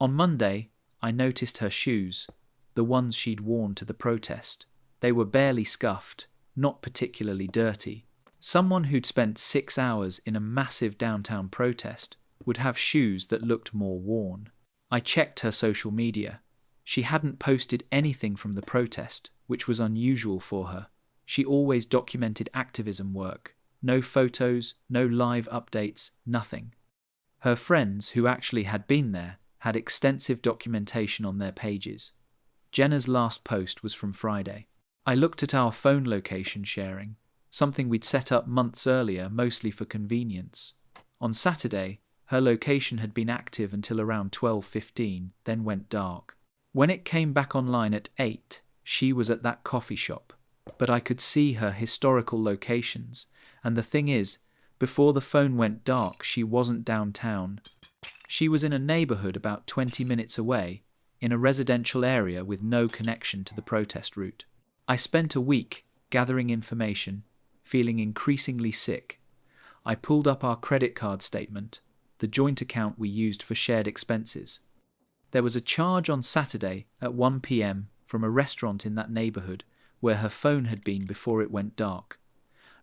On Monday, I noticed her shoes, the ones she'd worn to the protest. They were barely scuffed, not particularly dirty. Someone who'd spent 6 hours in a massive downtown protest would have shoes that looked more worn. I checked her social media. She hadn't posted anything from the protest, which was unusual for her. She always documented activism work. No photos, no live updates, nothing. Her friends, who actually had been there, had extensive documentation on their pages. Jenna's last post was from Friday. I looked at our phone location sharing, something we'd set up months earlier, mostly for convenience. On Saturday, her location had been active until around 12:15, then went dark. When it came back online at 8, she was at that coffee shop. But I could see her historical locations, and the thing is, before the phone went dark, she wasn't downtown. She was in a neighborhood about 20 minutes away, in a residential area with no connection to the protest route. I spent a week gathering information, feeling increasingly sick. I pulled up our credit card statement, the joint account we used for shared expenses. There was a charge on Saturday at 1 p.m. from a restaurant in that neighborhood where her phone had been before it went dark,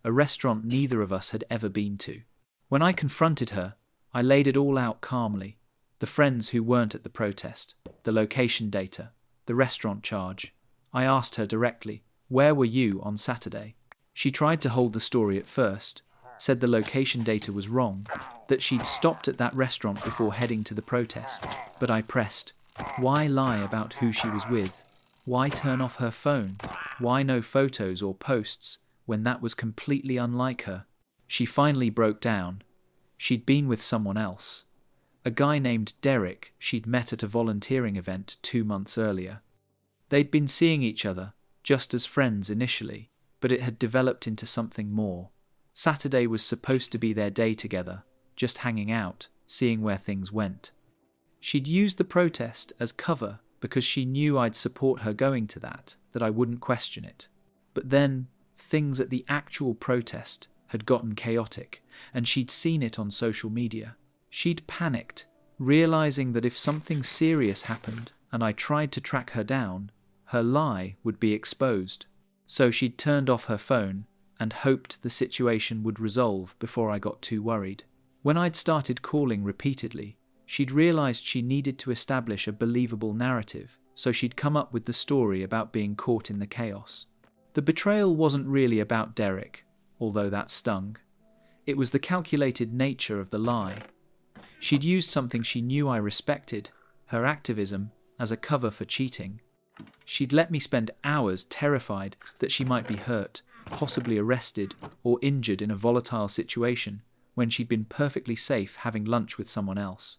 a restaurant neither of us had ever been to. When I confronted her, I laid it all out calmly. The friends who weren't at the protest, the location data, the restaurant charge. I asked her directly, "Where were you on Saturday?" She tried to hold the story at first, said the location data was wrong, that she'd stopped at that restaurant before heading to the protest. But I pressed. Why lie about who she was with? Why turn off her phone? Why no photos or posts when that was completely unlike her? She finally broke down. She'd been with someone else. A guy named Derek she'd met at a volunteering event 2 months earlier. They'd been seeing each other, just as friends initially, but it had developed into something more. Saturday was supposed to be their day together, just hanging out, seeing where things went. She'd used the protest as cover because she knew I'd support her going to that I wouldn't question it. But then, things at the actual protest had gotten chaotic, and she'd seen it on social media. She'd panicked, realizing that if something serious happened and I tried to track her down, her lie would be exposed. So she'd turned off her phone and hoped the situation would resolve before I got too worried. When I'd started calling repeatedly, she'd realized she needed to establish a believable narrative, so she'd come up with the story about being caught in the chaos. The betrayal wasn't really about Derek, although that stung. It was the calculated nature of the lie. She'd used something she knew I respected, her activism, as a cover for cheating. She'd let me spend hours terrified that she might be hurt, possibly arrested, or injured in a volatile situation when she'd been perfectly safe having lunch with someone else.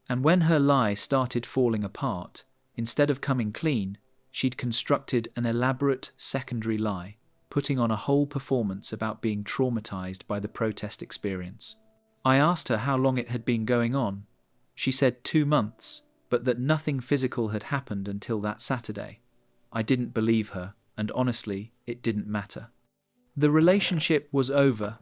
And when her lie started falling apart, instead of coming clean, she'd constructed an elaborate secondary lie, putting on a whole performance about being traumatized by the protest experience. I asked her how long it had been going on. She said 2 months, but that nothing physical had happened until that Saturday. I didn't believe her, and honestly, it didn't matter. The relationship was over.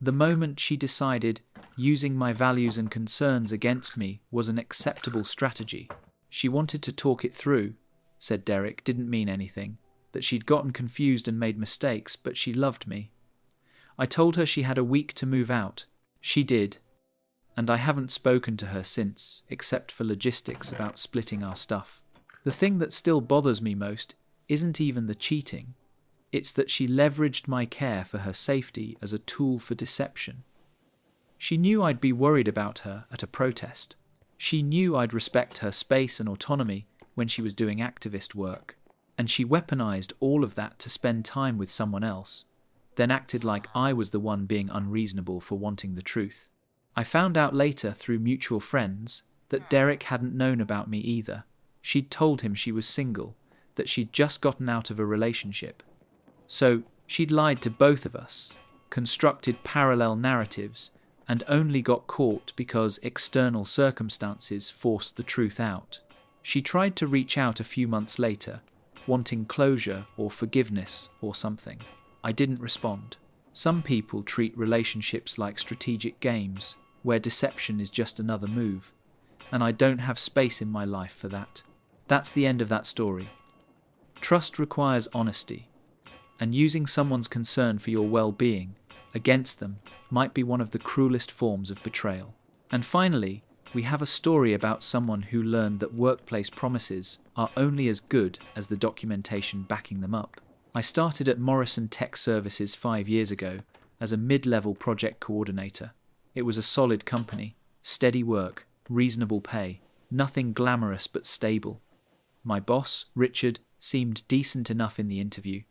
The moment she decided using my values and concerns against me was an acceptable strategy. She wanted to talk it through, said Derek didn't mean anything, that she'd gotten confused and made mistakes, but she loved me. I told her she had a week to move out. She did, and I haven't spoken to her since, except for logistics about splitting our stuff. The thing that still bothers me most isn't even the cheating. It's that she leveraged my care for her safety as a tool for deception. She knew I'd be worried about her at a protest. She knew I'd respect her space and autonomy when she was doing activist work, and she weaponized all of that to spend time with someone else, then acted like I was the one being unreasonable for wanting the truth. I found out later through mutual friends that Derek hadn't known about me either. She'd told him she was single, that she'd just gotten out of a relationship. So she'd lied to both of us, constructed parallel narratives, and only got caught because external circumstances forced the truth out. She tried to reach out a few months later, wanting closure or forgiveness or something. I didn't respond. Some people treat relationships like strategic games, where deception is just another move, and I don't have space in my life for that. That's the end of that story. Trust requires honesty, and using someone's concern for your well-being against them might be one of the cruelest forms of betrayal. And finally, we have a story about someone who learned that workplace promises are only as good as the documentation backing them up. I started at Morrison Tech Services 5 years ago as a mid-level project coordinator. It was a solid company, steady work, reasonable pay, nothing glamorous but stable. My boss, Richard, seemed decent enough in the interview.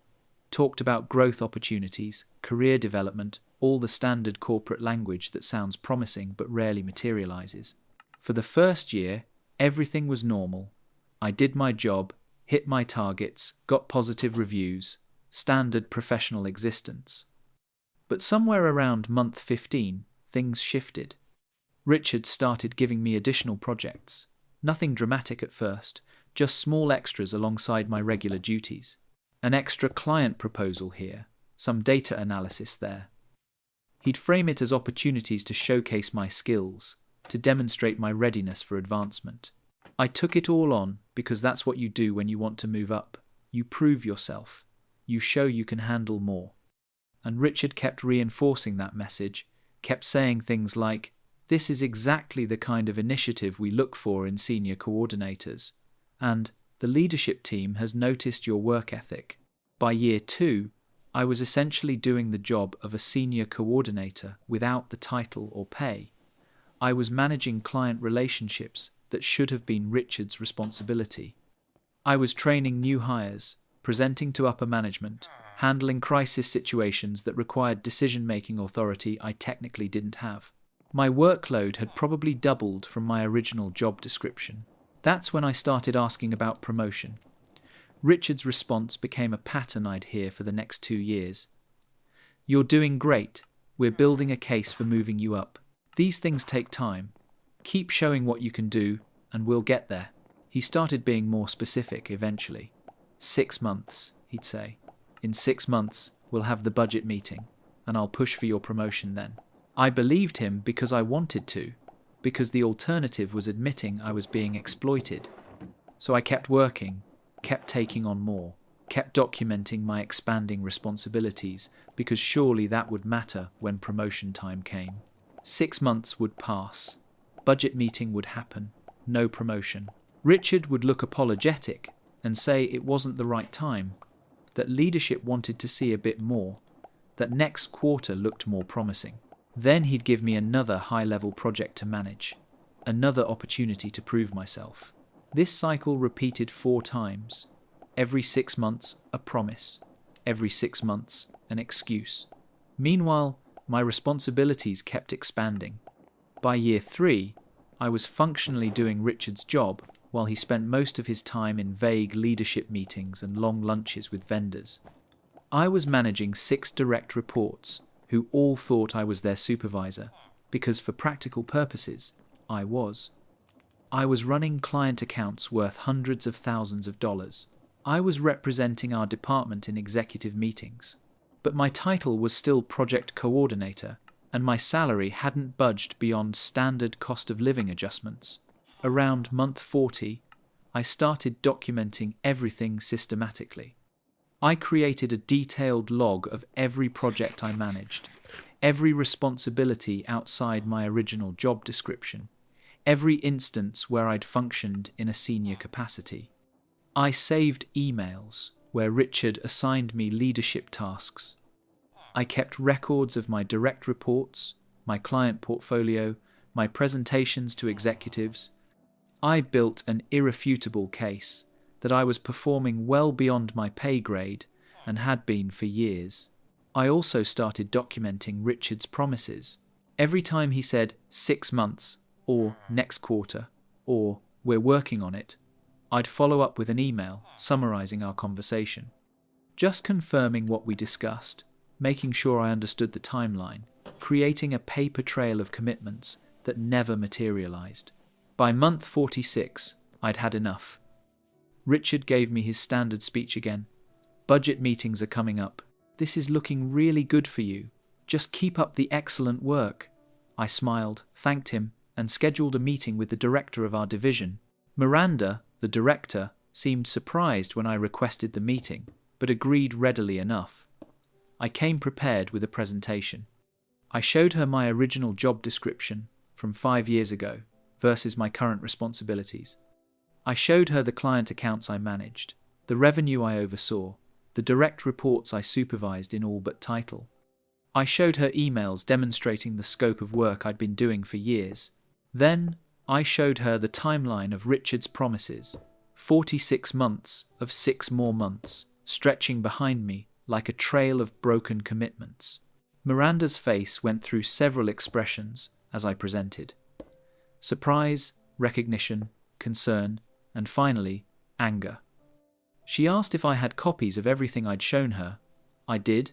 Talked about growth opportunities, career development, all the standard corporate language that sounds promising but rarely materializes. For the first year, everything was normal. I did my job, hit my targets, got positive reviews, standard professional existence. But somewhere around month 15, things shifted. Richard started giving me additional projects. Nothing dramatic at first, just small extras alongside my regular duties. An extra client proposal here, some data analysis there. He'd frame it as opportunities to showcase my skills, to demonstrate my readiness for advancement. I took it all on because that's what you do when you want to move up. You prove yourself. You show you can handle more. And Richard kept reinforcing that message, kept saying things like, "This is exactly the kind of initiative we look for in senior coordinators," and "The leadership team has noticed your work ethic." By year 2, I was essentially doing the job of a senior coordinator without the title or pay. I was managing client relationships that should have been Richard's responsibility. I was training new hires, presenting to upper management, handling crisis situations that required decision-making authority I technically didn't have. My workload had probably doubled from my original job description. That's when I started asking about promotion. Richard's response became a pattern I'd hear for the next 2 years. "You're doing great. We're building a case for moving you up. These things take time. Keep showing what you can do, and we'll get there." He started being more specific eventually. 6 months, he'd say. "In 6 months, we'll have the budget meeting, and I'll push for your promotion then." I believed him because I wanted to, because the alternative was admitting I was being exploited. So I kept working, kept taking on more, kept documenting my expanding responsibilities, because surely that would matter when promotion time came. 6 months would pass. Budget meeting would happen. No promotion. Richard would look apologetic and say it wasn't the right time, that leadership wanted to see a bit more, that next quarter looked more promising. Then he'd give me another high-level project to manage, another opportunity to prove myself. This cycle repeated 4 times. Every 6 months, a promise. Every 6 months, an excuse. Meanwhile, my responsibilities kept expanding. By year 3, I was functionally doing Richard's job while he spent most of his time in vague leadership meetings and long lunches with vendors. I was managing 6 direct reports who all thought I was their supervisor, because for practical purposes, I was. I was running client accounts worth hundreds of thousands of dollars. I was representing our department in executive meetings. But my title was still project coordinator, and my salary hadn't budged beyond standard cost of living adjustments. Around month 40, I started documenting everything systematically. I created a detailed log of every project I managed, every responsibility outside my original job description, every instance where I'd functioned in a senior capacity. I saved emails where Richard assigned me leadership tasks. I kept records of my direct reports, my client portfolio, my presentations to executives. I built an irrefutable case that I was performing well beyond my pay grade and had been for years. I also started documenting Richard's promises. Every time he said 6 months, or next quarter, or we're working on it, I'd follow up with an email summarizing our conversation. Just confirming what we discussed, making sure I understood the timeline, creating a paper trail of commitments that never materialized. By month 46, I'd had enough. Richard gave me his standard speech again. "Budget meetings are coming up. This is looking really good for you. Just keep up the excellent work." I smiled, thanked him, and scheduled a meeting with the director of our division. Miranda, the director, seemed surprised when I requested the meeting, but agreed readily enough. I came prepared with a presentation. I showed her my original job description from 5 years ago versus my current responsibilities. I showed her the client accounts I managed, the revenue I oversaw, the direct reports I supervised in all but title. I showed her emails demonstrating the scope of work I'd been doing for years. Then I showed her the timeline of Richard's promises, 46 months of 6 more months, stretching behind me like a trail of broken commitments. Miranda's face went through several expressions as I presented. Surprise, recognition, concern, and finally, anger. She asked if I had copies of everything I'd shown her. I did.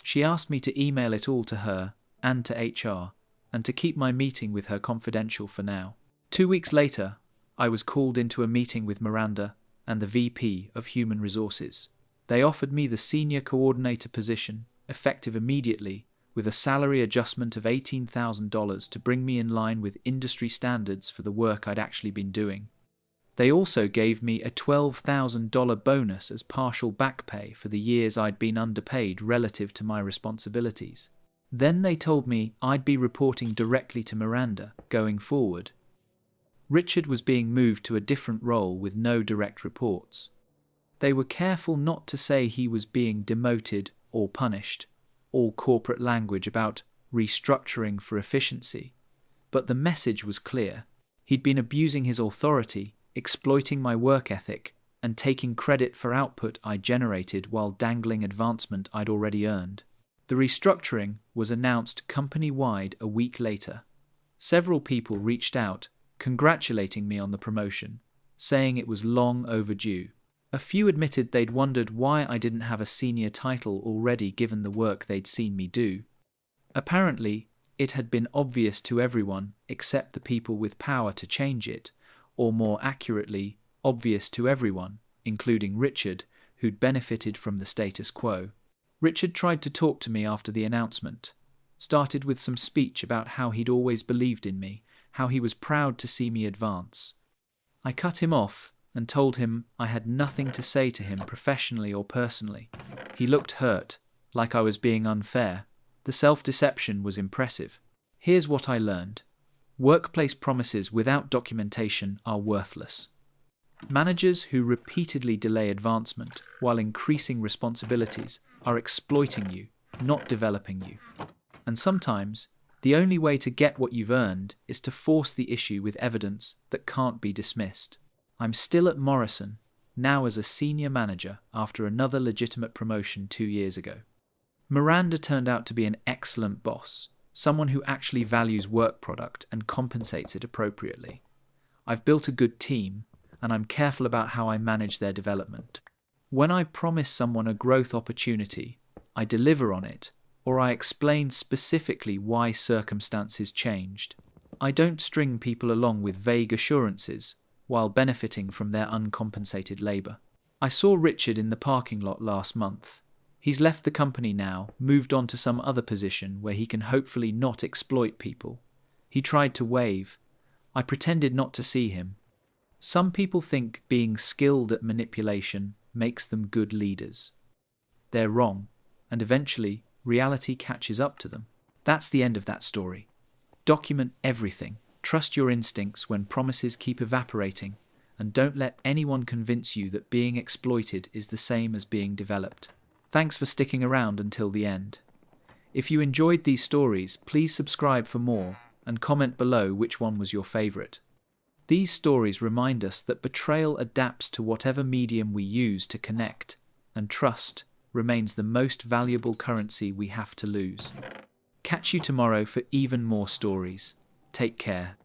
She asked me to email it all to her and to HR. and to keep my meeting with her confidential for now. 2 weeks later, I was called into a meeting with Miranda and the VP of Human Resources. They offered me the senior coordinator position, effective immediately, with a salary adjustment of $18,000 to bring me in line with industry standards for the work I'd actually been doing. They also gave me a $12,000 bonus as partial back pay for the years I'd been underpaid relative to my responsibilities. Then they told me I'd be reporting directly to Miranda going forward. Richard was being moved to a different role with no direct reports. They were careful not to say he was being demoted or punished, all corporate language about restructuring for efficiency. But the message was clear. He'd been abusing his authority, exploiting my work ethic, and taking credit for output I generated while dangling advancement I'd already earned. The restructuring was announced company-wide a week later. Several people reached out, congratulating me on the promotion, saying it was long overdue. A few admitted they'd wondered why I didn't have a senior title already given the work they'd seen me do. Apparently, it had been obvious to everyone except the people with power to change it, or more accurately, obvious to everyone, including Richard, who'd benefited from the status quo. Richard tried to talk to me after the announcement, started with some speech about how he'd always believed in me, how he was proud to see me advance. I cut him off and told him I had nothing to say to him professionally or personally. He looked hurt, like I was being unfair. The self-deception was impressive. Here's what I learned. Workplace promises without documentation are worthless. Managers who repeatedly delay advancement while increasing responsibilities are exploiting you, not developing you. And sometimes, the only way to get what you've earned is to force the issue with evidence that can't be dismissed. I'm still at Morrison, now as a senior manager after another legitimate promotion 2 years ago. Miranda turned out to be an excellent boss, someone who actually values work product and compensates it appropriately. I've built a good team, and I'm careful about how I manage their development. When I promise someone a growth opportunity, I deliver on it, or I explain specifically why circumstances changed. I don't string people along with vague assurances while benefiting from their uncompensated labour. I saw Richard in the parking lot last month. He's left the company now, moved on to some other position where he can hopefully not exploit people. He tried to wave. I pretended not to see him. Some people think being skilled at manipulation makes them good leaders. They're wrong, and eventually reality catches up to them. That's the end of that story. Document everything. Trust your instincts when promises keep evaporating, and don't let anyone convince you that being exploited is the same as being developed. Thanks for sticking around until the end. If you enjoyed these stories, please subscribe for more and comment below which one was your favourite. These stories remind us that betrayal adapts to whatever medium we use to connect, and trust remains the most valuable currency we have to lose. Catch you tomorrow for even more stories. Take care.